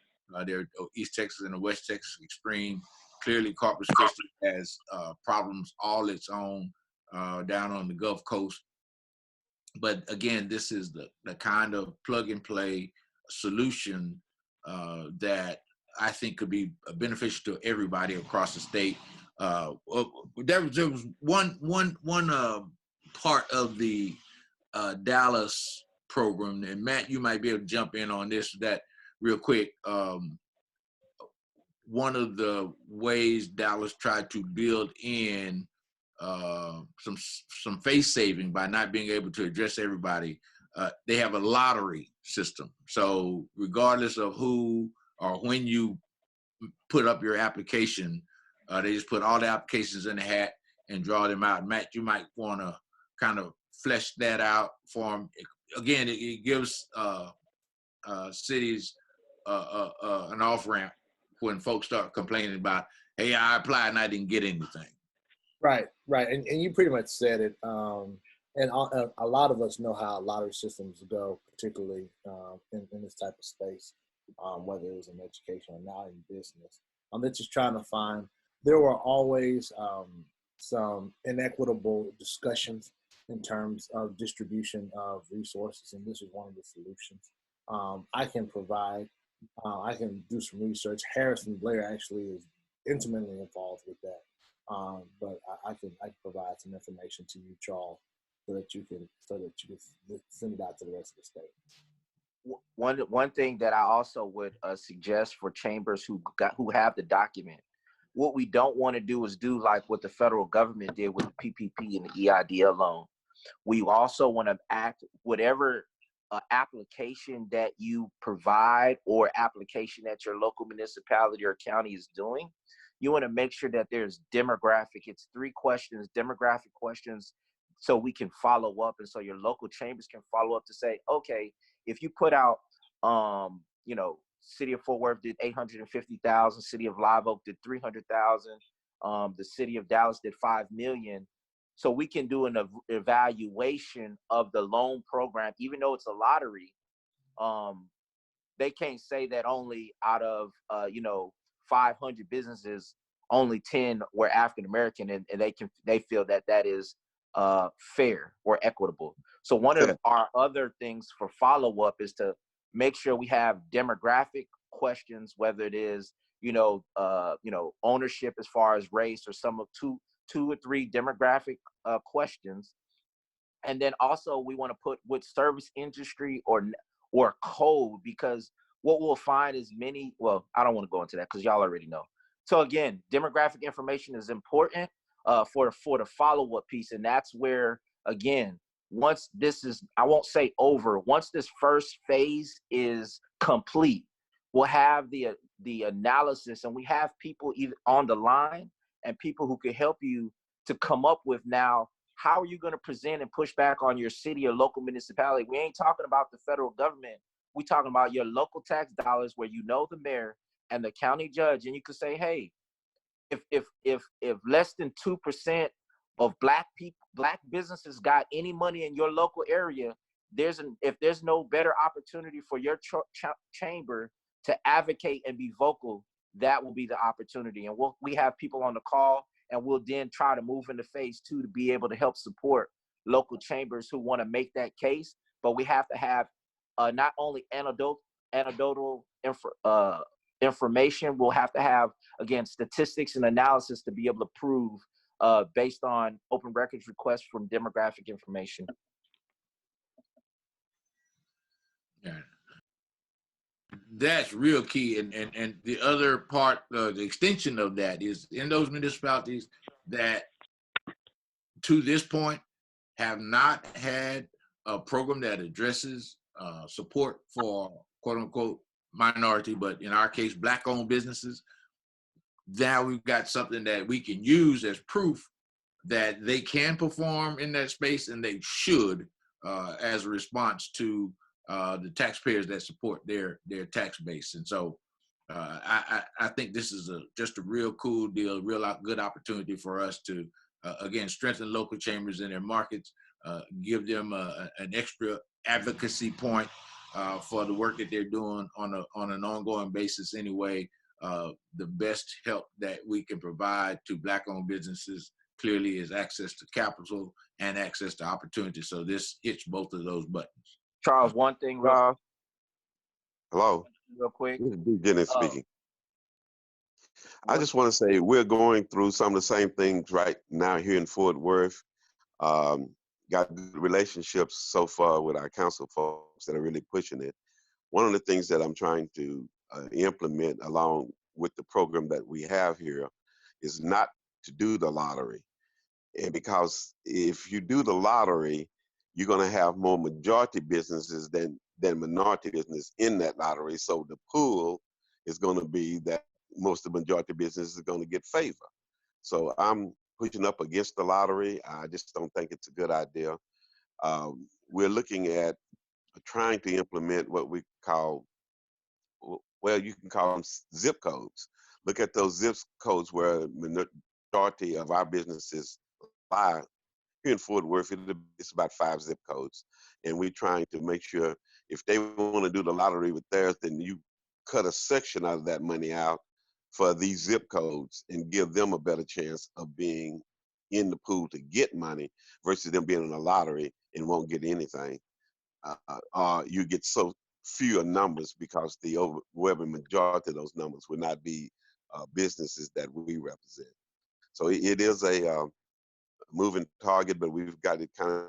They're East Texas and the West Texas extreme. Clearly, Corpus Christi has problems all its own down on the Gulf Coast. But again, this is the kind of plug and play solution that I think could be beneficial to everybody across the state. There was one part of the Dallas program, and Matt, you might be able to jump in on this, that real quick. One of the ways Dallas tried to build in some face saving by not being able to address everybody. They have a lottery system. So regardless of who or when you put up your application, they just put all the applications in the hat and draw them out. Matt, you might want to kind of flesh that out for them. Again, it gives cities an off-ramp when folks start complaining about, hey, I applied and I didn't get anything. Right. And you pretty much said it. And a lot of us know how lottery systems go, particularly in this type of space, whether it was in education or now in business. It's just trying to find, there were always some inequitable discussions in terms of distribution of resources, and this is one of the solutions. I can provide, I can do some research. Harrison Blair actually is intimately involved with that. But I can provide some information to you, Charles, so that you can send it out to the rest of the state. One thing that I also would suggest for chambers who have the document, what we don't want to do is do like what the federal government did with the PPP and the EIDL loan. We also want to act whatever application that you provide or application that your local municipality or county is doing. you want to make sure that there's demographic. It's 3 questions, demographic questions, so we can follow up, and so your local chambers can follow up to say, okay, if you put out, you know, City of Fort Worth did 850,000, City of Live Oak did 300,000, the City of Dallas did 5 million. So we can do an evaluation of the loan program, even though it's a lottery. They can't say that only out of, you know, 500 businesses, only 10 were African American, and they feel that that is fair or equitable. So one of our other things for follow up is to make sure we have demographic questions, whether it is, you know, ownership as far as race, or some of two or three demographic questions. And then also we want to put with service industry or code, because what we'll find is many, well, I don't want to go into that because y'all already know. So again, demographic information is important for the follow-up piece. And that's where, again, once this is, I won't say over, once this first phase is complete, we'll have the analysis, and we have people either on the line and people who can help you to come up with, now, how are you going to present and push back on your city or local municipality? We ain't talking about the federal government. We're talking about your local tax dollars, where you know the mayor and the county judge, and you could say, hey, if less than 2% of black businesses got any money in your local area, if there's no better opportunity for your chamber to advocate and be vocal, that will be the opportunity. And we have people on the call, and we'll then try to move into phase 2 to be able to help support local chambers who want to make that case. But we have to have not only anecdotal information, we'll have to have, again, statistics and analysis to be able to prove based on open records requests from demographic information. Yeah. That's real key. And the other part, the extension of that is in those municipalities that to this point have not had a program that addresses support for quote unquote minority, but in our case, black owned businesses. Now we've got something that we can use as proof that they can perform in that space, and they should as a response to the taxpayers that support their tax base. And so I think this is just a real cool deal, real good opportunity for us to, again, strengthen local chambers in their markets, give them an extra advocacy point for the work that they're doing on an ongoing basis anyway. The best help that we can provide to black-owned businesses clearly is access to capital and access to opportunity. So this hits both of those buttons. Charles, one thing, Hello. real quick. This is B. Jennings speaking. I just want to say we're going through some of the same things right now here in Fort Worth. Got good relationships so far with our council folks that are really pushing it. One of the things that I'm trying to implement along with the program that we have here is not to do the lottery. And because if you do the lottery, you're going to have more majority businesses than minority business in that lottery. So the pool is going to be that most of the majority business is going to get favor. So I'm pushing up against the lottery. I just don't think it's a good idea. We're looking at trying to implement what we call, well, you can call them zip codes. Look at those zip codes where majority of our businesses lie. Here in Fort Worth, it's about 5 zip codes. And we're trying to make sure if they want to do the lottery with theirs, then you cut a section out of that money out for these zip codes and give them a better chance of being in the pool to get money versus them being in a lottery and won't get anything. You get so fewer numbers because the overwhelming majority of those numbers will not be businesses that we represent. So it is a moving target, but we've got it kind of,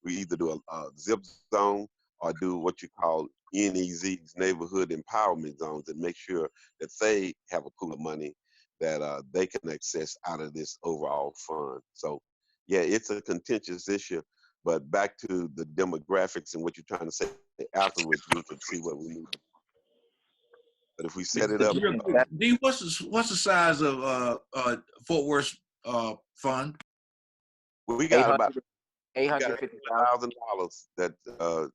we either do a zip zone or do what you call NEZs, neighborhood empowerment zones, and make sure that they have a pool of money that they can access out of this overall fund. So yeah, it's a contentious issue, but back to the demographics and what you're trying to say afterwards, we can see what we need. But if we set it up, Real quick, D, what's the size of Fort Worth fund? we got about $850,000. $800,000 that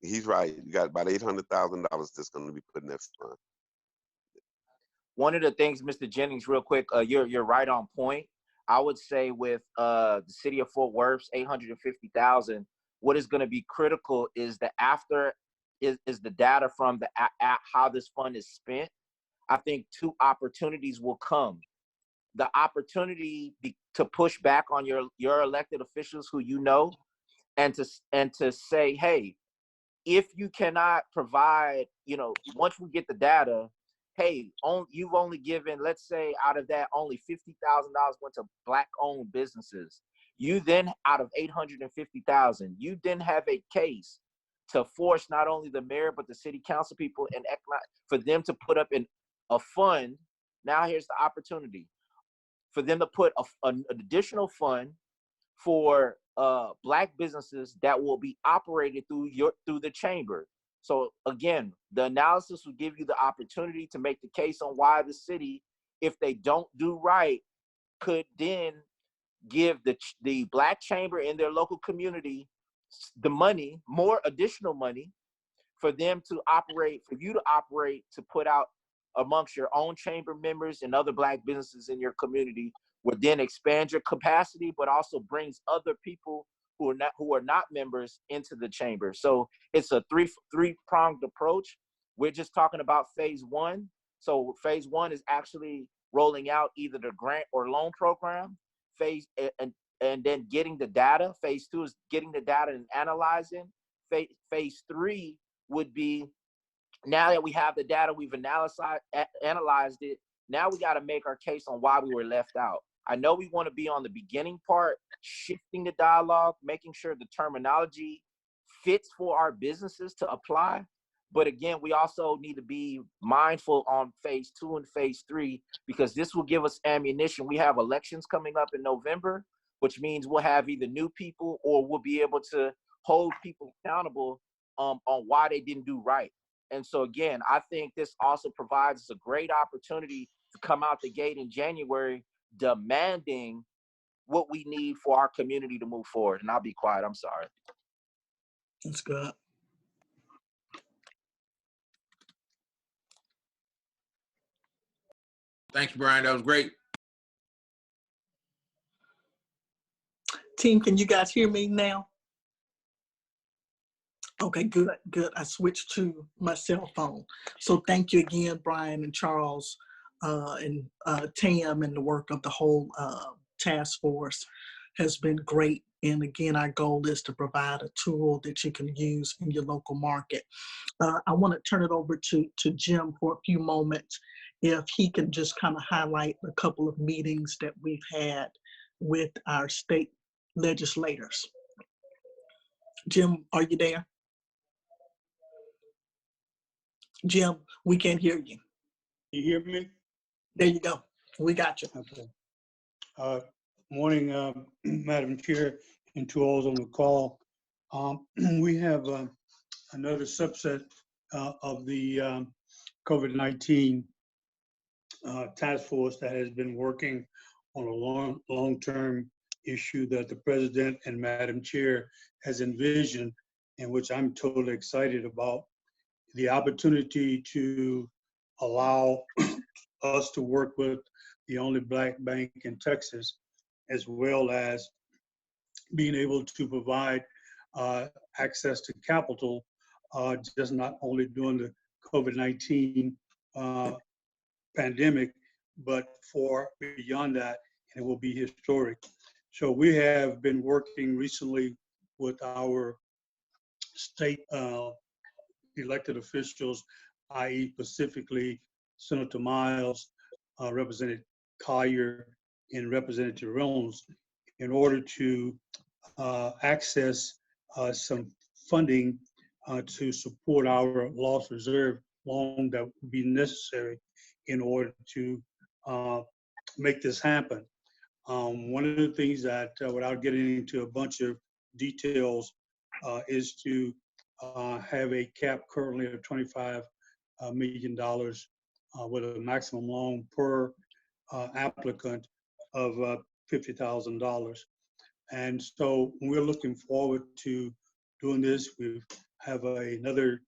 he's right. You got about $800,000 that's going to be put in that fund. One of the things, Mr. Jennings, real quick, you're right on point. I would say with the city of Fort Worth's $850,000, what is going to be critical is the the data from the how this fund is spent. I think two opportunities will come. The opportunity to push back on your elected officials who you know, and to say, hey, if you cannot provide, once we get the data, hey, you've only given, let's say out of that, only $50,000 went to Black-owned businesses. You then, out of $850,000, you then have a case to force not only the mayor, but the city council people and for them to put up in a fund. Now here's the opportunity for them to put an additional fund for Black businesses that will be operated through the chamber. So again, the analysis will give you the opportunity to make the case on why the city, if they don't do right, could then give the Black chamber in their local community the money, more additional money, for them to operate, for you to operate, to put out amongst your own chamber members and other Black businesses in your community, would then expand your capacity, but also brings other people who are not members into the chamber. So it's a three-pronged approach. We're just talking about phase one. So phase one is actually rolling out either the grant or loan program. And then getting the data. Phase two is getting the data and analyzing. Phase three would be, now that we have the data, we've analyzed it, now we got to make our case on why we were left out. I know we want to be on the beginning part, shifting the dialogue, making sure the terminology fits for our businesses to apply. But again, we also need to be mindful on phase two and phase three, because this will give us ammunition. We have elections coming up in November, which means we'll have either new people or we'll be able to hold people accountable on why they didn't do right. And so again, I think this also provides us a great opportunity to come out the gate in January demanding what we need for our community to move forward. And I'll be quiet. I'm sorry. That's good. Thanks, Brian. That was great. Team, can you guys hear me now? Okay, good. I switched to my cell phone. So thank you again, Brian and Charles, and Tam, and the work of the whole task force has been great. And again, our goal is to provide a tool that you can use in your local market. I want to turn it over to Jim for a few moments, if he can just kind of highlight a couple of meetings that we've had with our state legislators. Jim, are you there? Jim, we can't hear you. You hear me? There you go. We got you. Okay. Morning, Madam Chair, and to all on the call. We have another subset of the COVID-19 task force that has been working on a long-term issue that the President and Madam Chair has envisioned, and which I'm totally excited about. The opportunity to allow us to work with the only Black bank in Texas, as well as being able to provide access to capital, just not only during the COVID-19 pandemic, but for beyond that, and it will be historic. So we have been working recently with our state elected officials, i.e. specifically Senator Miles, Representative Collier, and Representative Reynolds, in order to access some funding to support our loss reserve loan that would be necessary in order to make this happen. One of the things that, without getting into a bunch of details, is to have a cap currently of $25 million with a maximum loan per applicant of $50,000. And so we're looking forward to doing this. We have another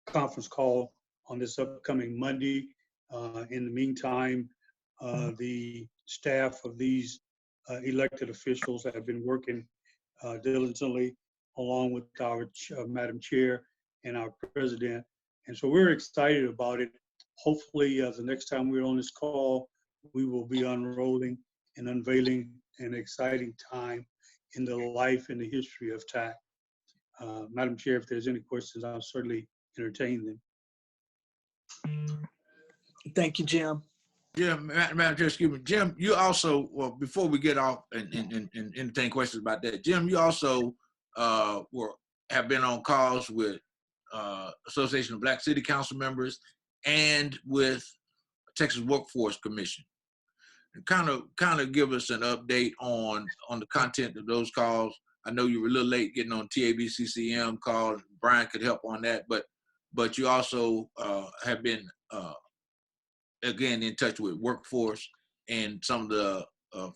conference call on this upcoming Monday. In the meantime, the staff of these elected officials have been working diligently along with our Madam Chair and our President. And so we're excited about it. Hopefully, the next time we're on this call, we will be unrolling and unveiling an exciting time in the life and the history of TAAACC. Madam Chair, if there's any questions, I'll certainly entertain them. Thank you, Jim. Jim, Madam Chair, excuse me. Jim, you also, well, before we get off and entertain questions about that, Jim, you also have been on calls with Association of Black City Council members and with Texas Workforce Commission. And kind of give us an update on the content of those calls. I know you were a little late getting on TAAACC call. Brian could help on that, but you also have been again in touch with Workforce and some of the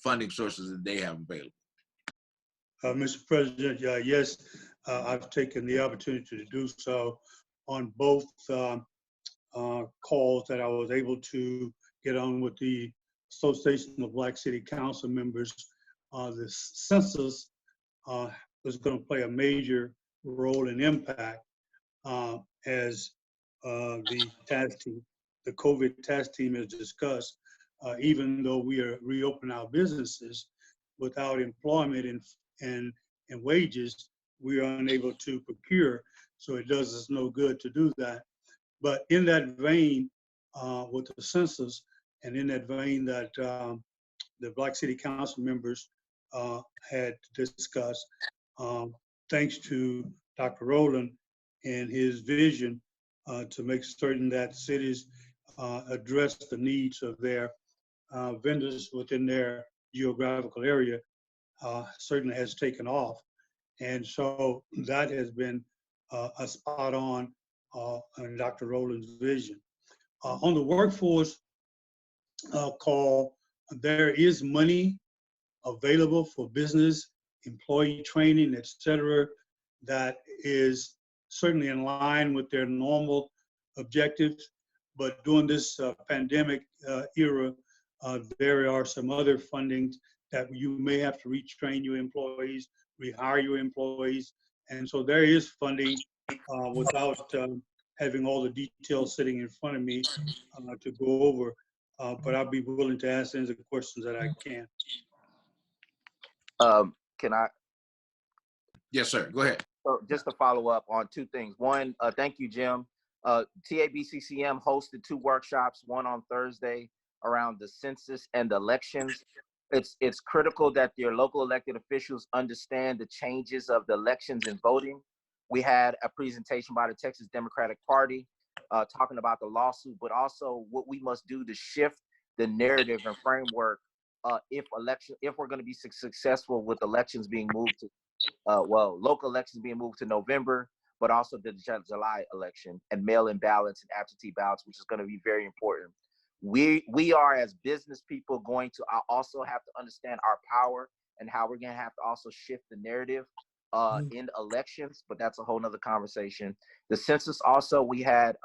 funding sources that they have available. Mr. President, yes, I've taken the opportunity to do so on both calls that I was able to get on with the Association of Black City Council members. The census is going to play a major role and impact as the task team, the COVID task team has discussed. Even though we are reopening our businesses, without employment and wages, we are unable to procure. So it does us no good to do that. But in that vein, with the census, and in that vein that the Black City Council members had discussed, thanks to Dr. Rowland and his vision to make certain that cities address the needs of their vendors within their geographical area, certainly has taken off. And so that has been a spot on Dr. Rowland's vision. On the workforce call, there is money available for business, employee training, et cetera, that is certainly in line with their normal objectives. But during this pandemic era, there are some other fundings that you may have to retrain your employees, rehire your employees. And so there is funding without having all the details sitting in front of me to go over. But I'll be willing to answer any questions that I can. Can I? Yes, sir. Go ahead. So just to follow up on two things. One, thank you, Jim. TAAACC hosted 2 workshops, one on Thursday around the census and the elections. It's critical that your local elected officials understand the changes of the elections and voting. We had a presentation by the Texas Democratic Party talking about the lawsuit, but also what we must do to shift the narrative and framework if we're going to be successful with elections being moved to, local elections being moved to November, but also the July election and mail-in ballots and absentee ballots, which is going to be very important. We are, as business people, going to also have to understand our power and how we're going to have to also shift the narrative in elections, but that's a whole nother conversation. The census also, we had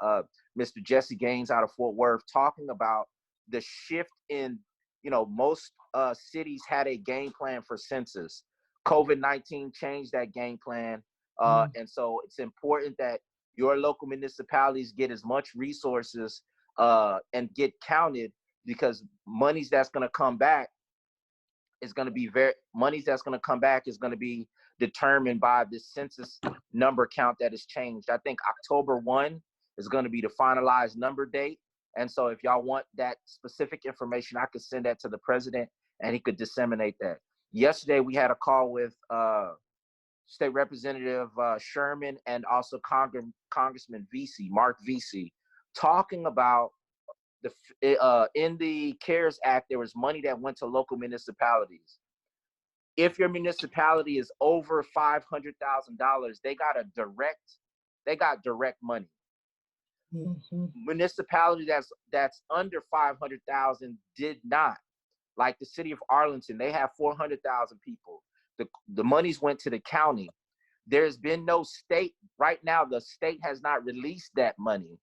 Mr. Jesse Gaines out of Fort Worth talking about the shift in, most cities had a game plan for census. COVID-19 changed that game plan. And so it's important that your local municipalities get as much resources and get counted, because monies that's going to come back is going to be determined by this census number count that has changed. I think October 1 is going to be the finalized number date. And so if y'all want that specific information, I could send that to the president and he could disseminate that. Yesterday, we had a call with State Representative Sherman and also Congressman Vesey, Mark Vesey, talking about in the CARES Act, there was money that went to local municipalities. If your municipality is over $500,000, they got a direct they got direct money. Mhm. Municipality that's under 500,000 did not. Like the city of Arlington, they have 400,000 people. The monies went to the county. There's been no state right now. The state has not released that money.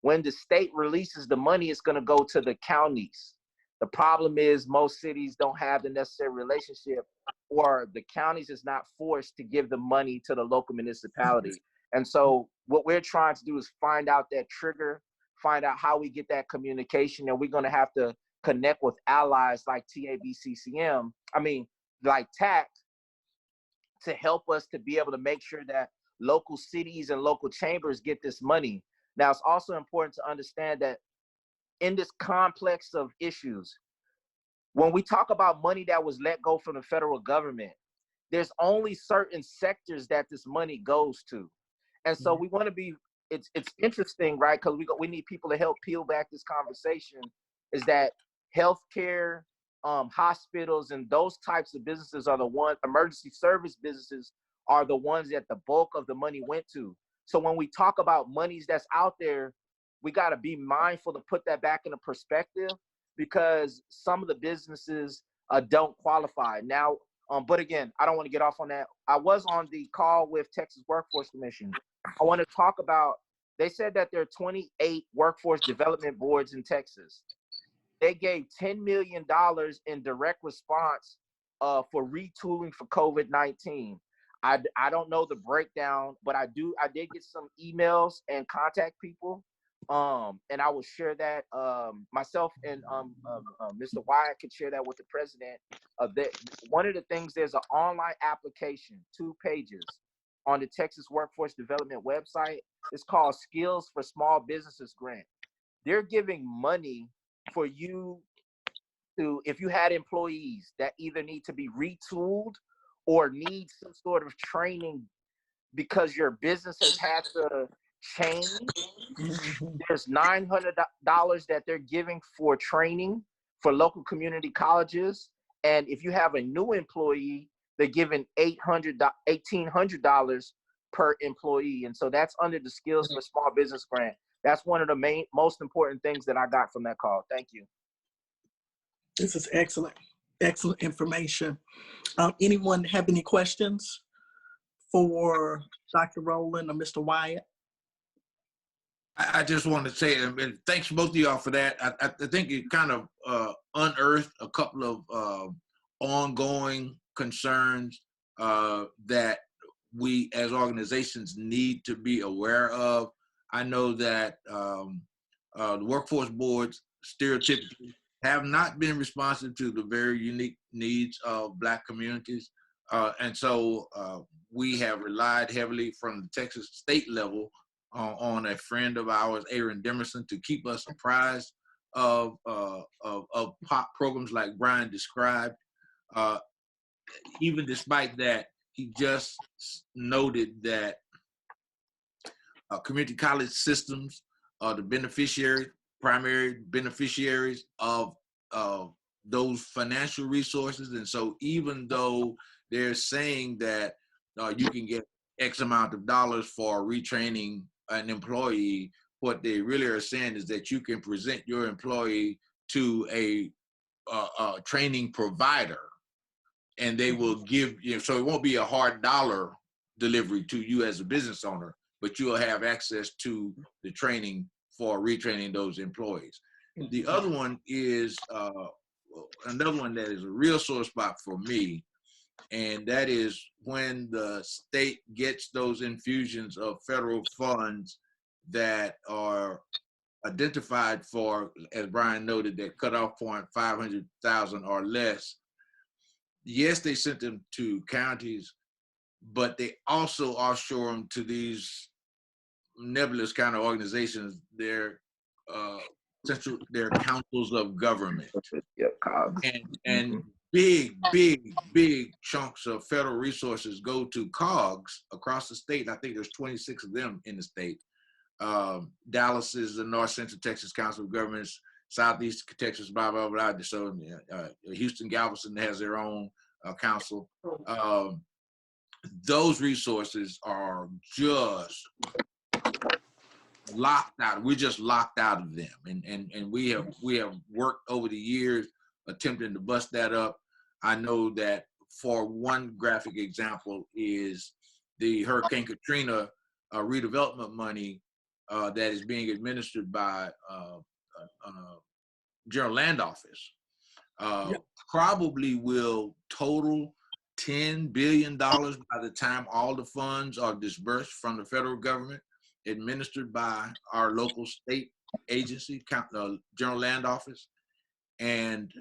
When the state releases the money, it's going to go to the counties. The problem is most cities don't have the necessary relationship, or the counties is not forced to give the money to the local municipality. And so what we're trying to do is find out that trigger, find out how we get that communication, and we're going to have to connect with allies like TAAACC, like TAAACC, to help us to be able to make sure that local cities and local chambers get this money. Now, it's also important to understand that in this complex of issues, when we talk about money that was let go from the federal government, there's only certain sectors that this money goes to. And so we want to be, it's interesting, right? Because we need people to help peel back this conversation, is that healthcare, hospitals, and those types of businesses are the ones, emergency service businesses are the ones that the bulk of the money went to. So when we talk about monies that's out there, we got to be mindful to put that back into perspective, because some of the businesses don't qualify. Now, but again, I don't want to get off on that. I was on the call with Texas Workforce Commission. I want to talk about, they said that there are 28 workforce development boards in Texas. They gave $10 million in direct response for retooling for COVID-19. I don't know the breakdown, but I did get some emails and contact people. And I will share that, myself and Mr. Wyatt could share that with the president. One of the things, there's an online application, 2 pages on the Texas Workforce Development website. It's called Skills for Small Businesses Grant. They're giving money for you to, if you had employees that either need to be retooled or need some sort of training because your business has had to change. There's $900 that they're giving for training for local community colleges. And if you have a new employee, they're giving $1,800 per employee. And so that's under the Skills for Small Business Grant. That's one of the most important things that I got from that call. Thank you. This is excellent, excellent information. Anyone have any questions for Dr. Rowland or Mr. Wyatt? I just want to say, and thanks both of y'all for that. I think it kind of unearthed a couple of ongoing concerns that we as organizations need to be aware of. I know that the workforce boards stereotypically have not been responsive to the very unique needs of Black communities. And so we have relied heavily from the Texas state level on a friend of ours, Aaron Demerson, to keep us apprised of POP programs like Brian described. Even despite that, he just noted that community college systems are the primary beneficiaries of those financial resources. And so even though they're saying that you can get X amount of dollars for retraining an employee, what they really are saying is that you can present your employee to a training provider, and they will give you, so it won't be a hard dollar delivery to you as a business owner, but you'll have access to the training for retraining those employees. The other one is another one that is a real sore spot for me, and that is when the state gets those infusions of federal funds that are identified for, as Brian noted, that cutoff point 500,000 or less. Yes, they sent them to counties, but they also offshore them to these nebulous kind of organizations. They're councils of government. And big chunks of federal resources go to COGS across the state. I think there's 26 of them in the state. Dallas is the North Central Texas Council of Governments, Southeast Texas, blah, blah, blah. So Houston Galveston has their own council. Those resources are just locked out. We're just locked out of them, and we have worked over the years attempting to bust that up. I know that for one graphic example is the Hurricane Katrina redevelopment money that is being administered by General Land Office. Probably will total $10 billion by the time all the funds are disbursed from the federal government, administered by our local state agency, General Land Office, and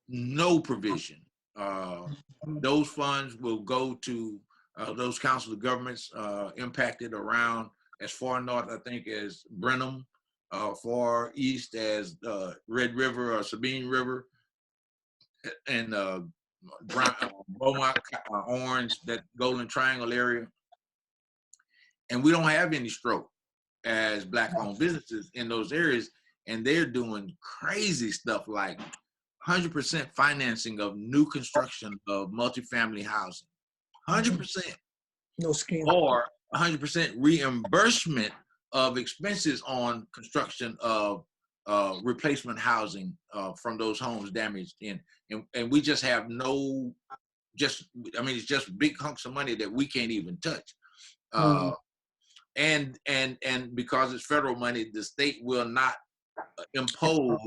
no provision. Those funds will go to those council of governments impacted around as far north, I think, as Brenham, far east as Red River or Sabine River, and Beaumont, Orange, that Golden Triangle area. And we don't have any stroke as Black-owned businesses in those areas, and they're doing crazy stuff like 100% financing of new construction of multifamily housing, 100%. No scam. Or 100% reimbursement of expenses on construction of replacement housing from those homes damaged and we just have no, it's just big hunks of money that we can't even touch. And because it's federal money, the state will not impose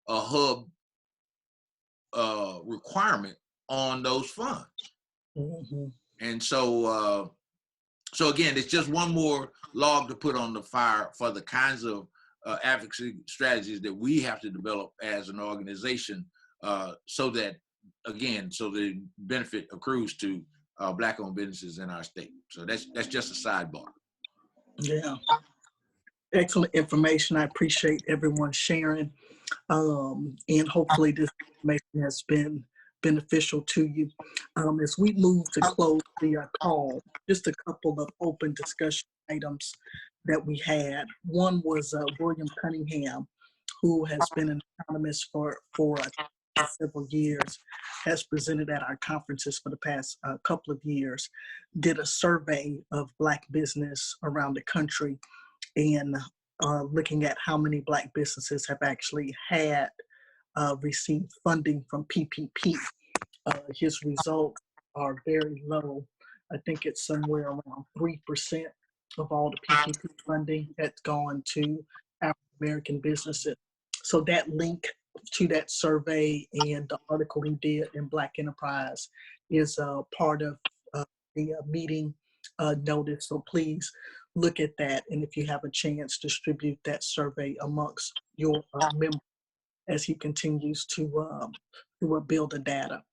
a hub requirement on those funds. And so again, it's just one more log to put on the fire for the kinds of advocacy strategies that we have to develop as an organization, so that, again, so the benefit accrues to Black-owned businesses in our state. So that's just a sidebar. Yeah. Excellent information. I appreciate everyone sharing. And hopefully this information has been beneficial to you. As we move to close the call, just a couple of open discussion items that we had. One was William Cunningham, who has been an economist for several years, has presented at our conferences for the past couple of years, did a survey of Black business around the country and looking at how many Black businesses have actually had received funding from PPP. His results are very low. I think it's somewhere around 3% of all the PPP funding that's gone to African-American businesses. So that link to that survey and the article he did in Black Enterprise is part of the meeting notice. So please look at that. And if you have a chance, distribute that survey amongst your members as he continues to build the data.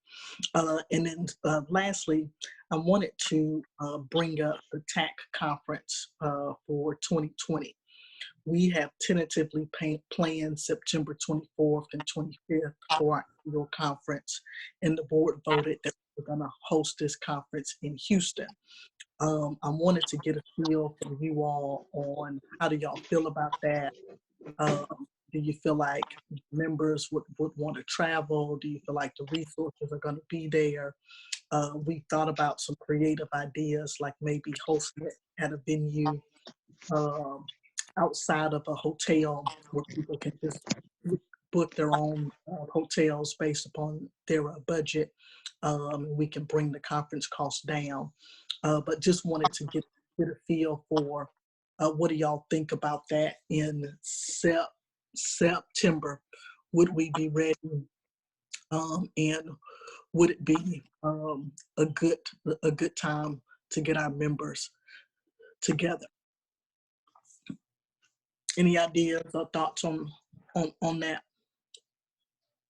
And then lastly, I wanted to bring up the TAAACC conference for 2020. We have tentatively planned September 24th and 25th for our annual conference, and the board voted that we're going to host this conference in Houston. I wanted to get a feel from you all on how do y'all feel about that? Do you feel like members would want to travel? Do you feel like the resources are going to be there? We thought about some creative ideas, like maybe hosting it at a venue outside of a hotel where people can just book their own hotels based upon their budget. We can bring the conference costs down. But just wanted to get a feel for what do y'all think about that in September? Would we be ready? And would it be a good time to get our members together? Any ideas or thoughts on that?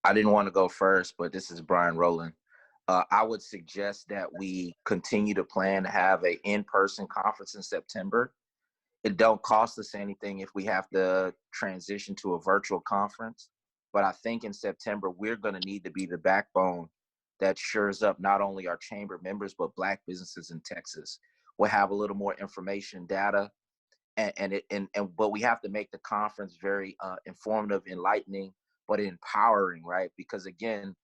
I didn't want to go first, but this is Brian Rowland. I would suggest that we continue to plan to have an in-person conference in September. It don't cost us anything if we have to transition to a virtual conference. But I think in September, we're going to need to be the backbone that shores up not only our chamber members, but Black businesses in Texas. We'll have a little more information, data, but we have to make the conference very informative, enlightening, but empowering, right? Because again,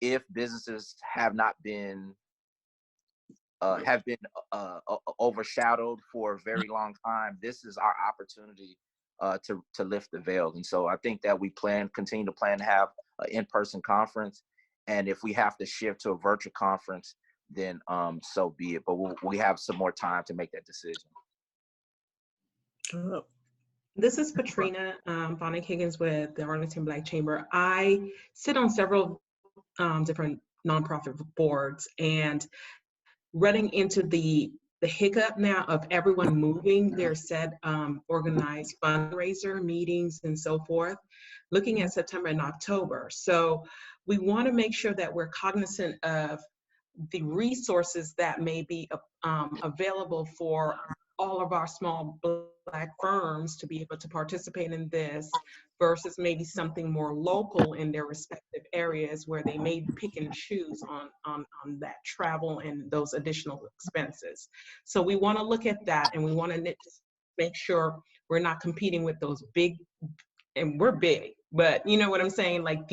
if businesses have not been have been overshadowed for a very long time, this is our opportunity to lift the veil. And so I think that we continue to plan to have an in-person conference. And if we have to shift to a virtual conference, then so be it. But we have some more time to make that decision. This is Patrina Bonnie Higgins with the Arlington Black Chamber. I sit on several different nonprofit boards, and running into the hiccup now of everyone moving their set organized fundraiser meetings and so forth, looking at September and October. So we want to make sure that we're cognizant of the resources that may be available for all of our small Black firms to be able to participate in this versus maybe something more local in their respective areas where they may pick and choose on that travel and those additional expenses. So we want to look at that, and we want to make sure we're not competing with those big, and we're big, but you know what I'm saying, like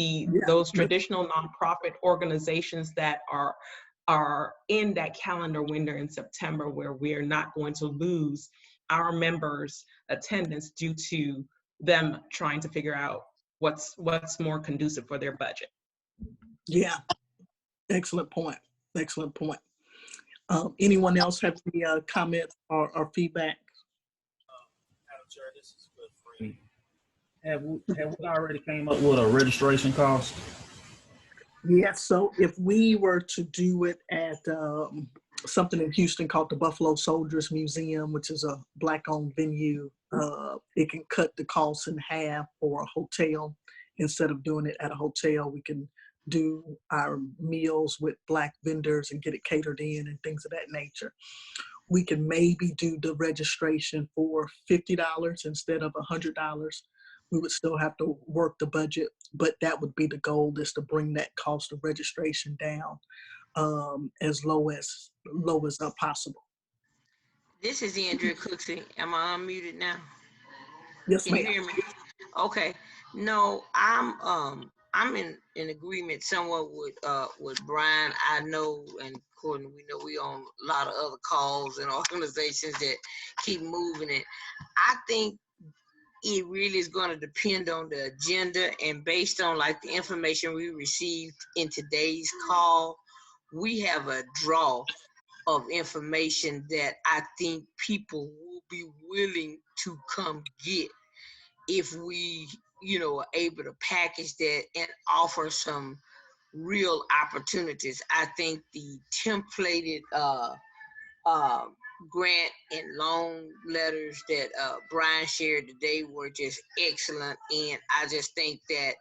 those traditional nonprofit organizations that are in that calendar window in September, where we're not going to lose our members' attendance due to them trying to figure out what's more conducive for their budget. Yeah, excellent point. Excellent point. Anyone else have any comments or feedback? Madam Chair, this is good for me. Have we already came up with a registration cost? Yes, so if we were to do it at something in Houston called the Buffalo Soldiers Museum, which is a Black-owned venue, it can cut the cost in half for a hotel. Instead of doing it at a hotel, we can do our meals with Black vendors and get it catered in and things of that nature. We can maybe do the registration for $50 instead of $100. We would still have to work the budget, but that would be the goal, is to bring that cost of registration down as low as possible. This is Andrea Cooksey. Am I unmuted now? Yes, Can you ma'am. hear me? Okay. No, I'm in agreement somewhat with Brian. I know, and Courtney, we know we on a lot of other calls and organizations that keep moving it. I think it really is going to depend on the agenda, and based on like the information we received in today's call, we have a draw of information that I think people will be willing to come get if we, are able to package that and offer some real opportunities. I think the templated grant and loan letters that Brian shared today were just excellent, and I just think that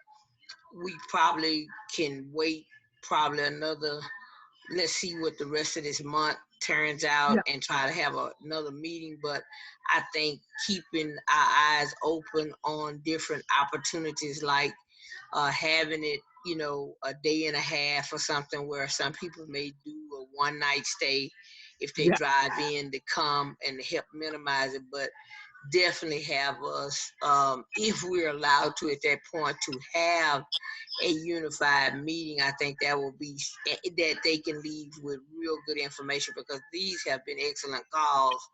we probably can wait another, let's see what the rest of this month turns out, and try to have another meeting. But I think keeping our eyes open on different opportunities, like having it, a day and a half or something, where some people may do a one-night stay if they drive in to come and to help minimize it. But definitely have us, if we're allowed to at that point, to have a unified meeting. I think that will be, that they can leave with real good information, because these have been excellent calls.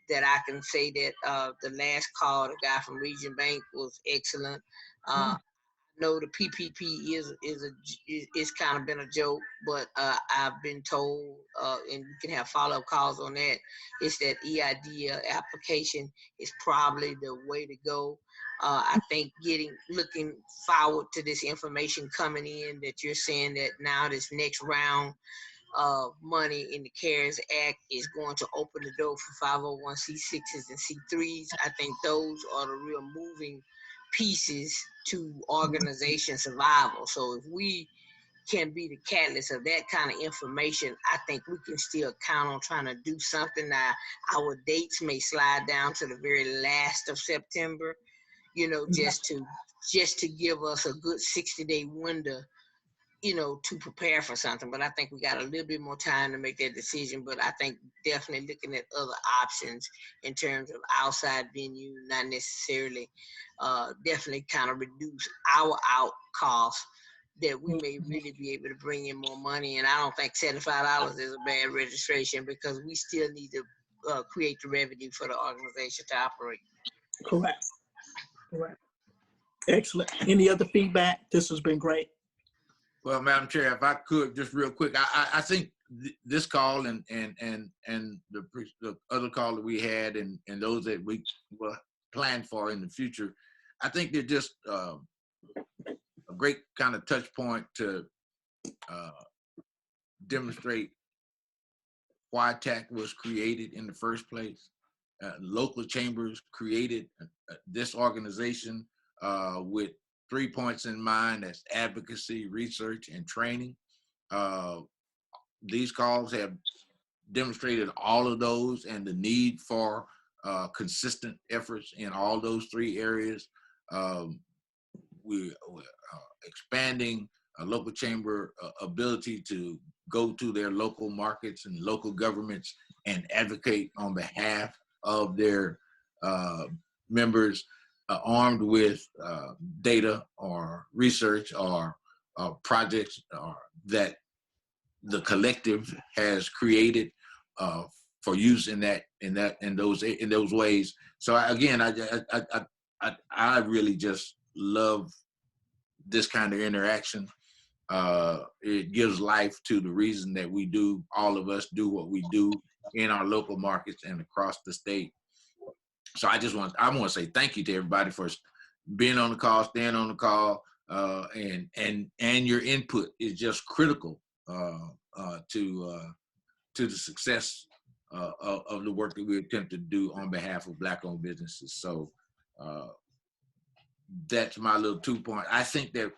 That I can say that the last call, the guy from Region Bank, was excellent. No, the PPP is kind of been a joke, but I've been told, and you can have follow-up calls on that, is that EID application is probably the way to go. I think looking forward to this information coming in, that you're saying that now this next round of money in the CARES Act is going to open the door for 501c6s and C3s. I think those are the real moving pieces to organization survival. So if we can be the catalyst of that kind of information, I think we can still count on trying to do something. Now, our dates may slide down to the very last of September, just to give us a good 60-day window, to prepare for something. But I think we got a little bit more time to make that decision. But I think definitely looking at other options in terms of outside venue, not necessarily, definitely kind of reduce our out costs that we may really be able to bring in more money. And I don't think $75 is a bad registration, because we still need to create the revenue for the organization to operate. Correct. Correct. Excellent. Any other feedback? This has been great. Well, Madam Chair, if I could just real quick, I think this call and the other call that we had and those that we will plan for in the future, I think they're just a great kind of touch point to demonstrate why TAAACC was created in the first place. Local chambers created this organization with 3 points in mind: that's advocacy, research, and training. These calls have demonstrated all of those and the need for consistent efforts in all those 3 areas. We're expanding a local chamber ability to go to their local markets and local governments and advocate on behalf of their members, armed with data or research or projects that the collective has created for use in those ways. So I really just love this kind of interaction. It gives life to the reason that we do, all of us do what we do in our local markets and across the state. So I want to say thank you to everybody for being on the call, staying on the call, and your input is just critical to the success of the work that we attempt to do on behalf of Black-owned businesses. So that's my little 2 point. I think that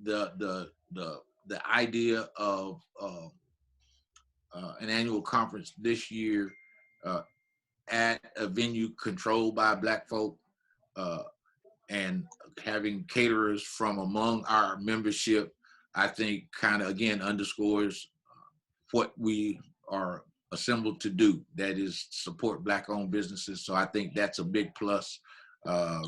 the idea of an annual conference this year at a venue controlled by Black folk and having caterers from among our membership, I think kind of again underscores what we are assembled to do, that is support Black-owned businesses. So I think that's a big plus.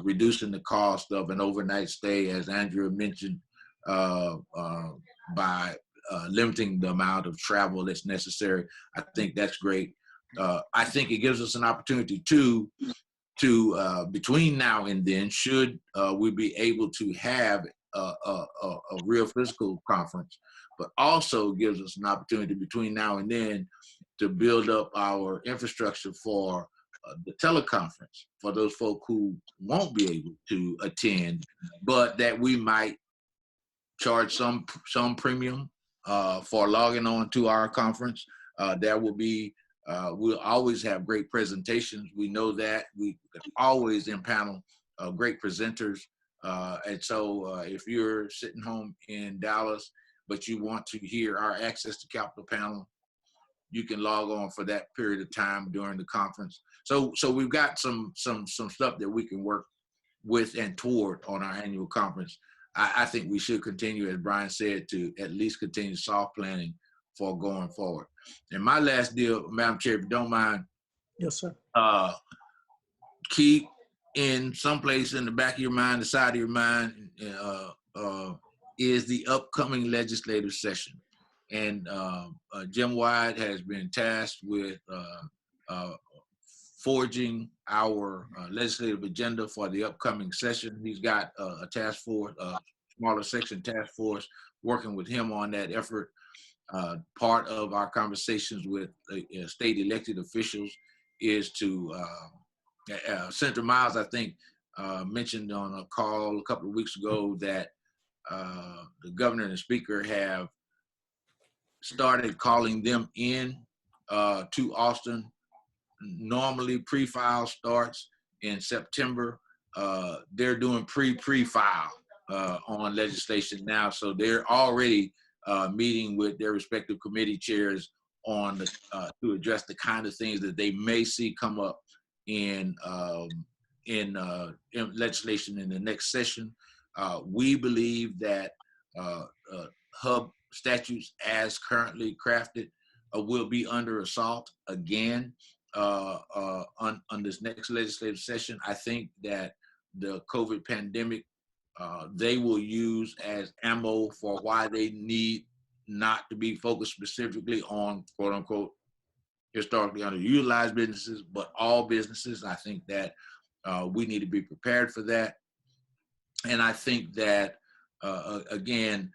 Reducing the cost of an overnight stay, as Andrea mentioned, by limiting the amount of travel that's necessary. I think that's great. I think it gives us an opportunity to between now and then, should we be able to have a real physical conference, but also gives us an opportunity between now and then to build up our infrastructure for the teleconference for those folk who won't be able to attend, but that we might charge some premium for logging on to our conference. There will be, we'll always have great presentations. We know that. We always impanel great presenters. And so if you're sitting home in Dallas, but you want to hear our Access to Capital panel, you can log on for that period of time during the conference. So we've got some stuff that we can work with and toward on our annual conference. I think we should continue, as Brian said, to at least continue soft planning for going forward. And my last deal, Madam Chair, if you don't mind. Yes, sir. Keep in someplace in the back of your mind, the side of your mind, is the upcoming legislative session. And Jim Wide has been tasked with forging our legislative agenda for the upcoming session. He's got a task force, a smaller section task force, working with him on that effort. Part of our conversations with state elected officials is to, Senator Miles, I think, mentioned on a call a couple of weeks ago that the governor and the speaker have started calling them in to Austin. Normally pre-file starts in September. They're doing pre-file on legislation now. So they're already meeting with their respective committee chairs on to address the kind of things that they may see come up in legislation in the next session. We believe that hub statutes as currently crafted will be under assault again on this next legislative session. I think that the COVID pandemic they will use as ammo for why they need not to be focused specifically on quote unquote historically underutilized businesses, but all businesses. I think that we need to be prepared for that. And I think that, again,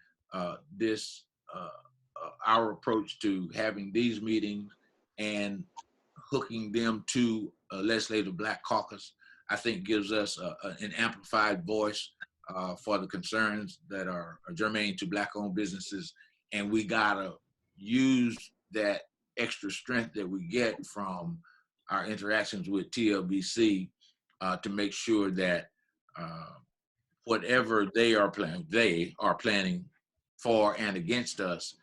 our approach to having these meetings and hooking them to a legislative Black caucus, I think gives us an amplified voice for the concerns that are germane to Black-owned businesses. And we gotta use that extra strength that we get from our interactions with TLBC to make sure that whatever they are planning for and against us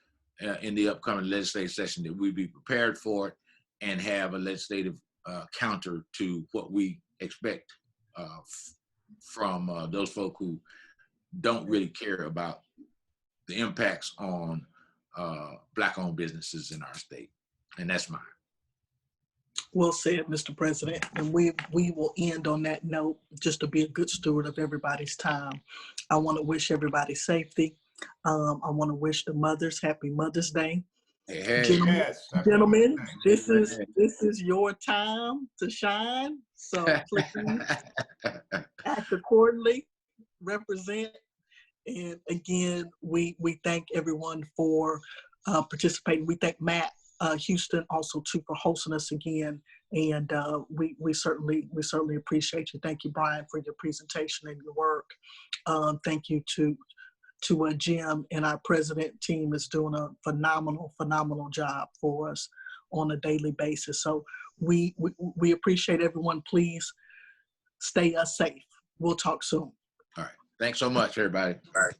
in the upcoming legislative session, that we be prepared for it and have a legislative counter to what we expect from those folk who don't really care about the impacts on Black-owned businesses in our state. And that's mine. Well said, Mr. President. And we will end on that note, just to be a good steward of everybody's time. I want to wish everybody safety. I want to wish the mothers happy Mother's Day. Hey, Gentlemen, this is your time to shine. So please act accordingly, represent. And again, we thank everyone for participating. We thank Matt Houston also too for hosting us again, and we certainly appreciate you. Thank you, Brian, for your presentation and your work. Thank you to Jim, and our president team is doing a phenomenal job for us on a daily basis. So we appreciate everyone. Please stay safe. We'll talk soon. All right. Thanks so much, everybody. All right.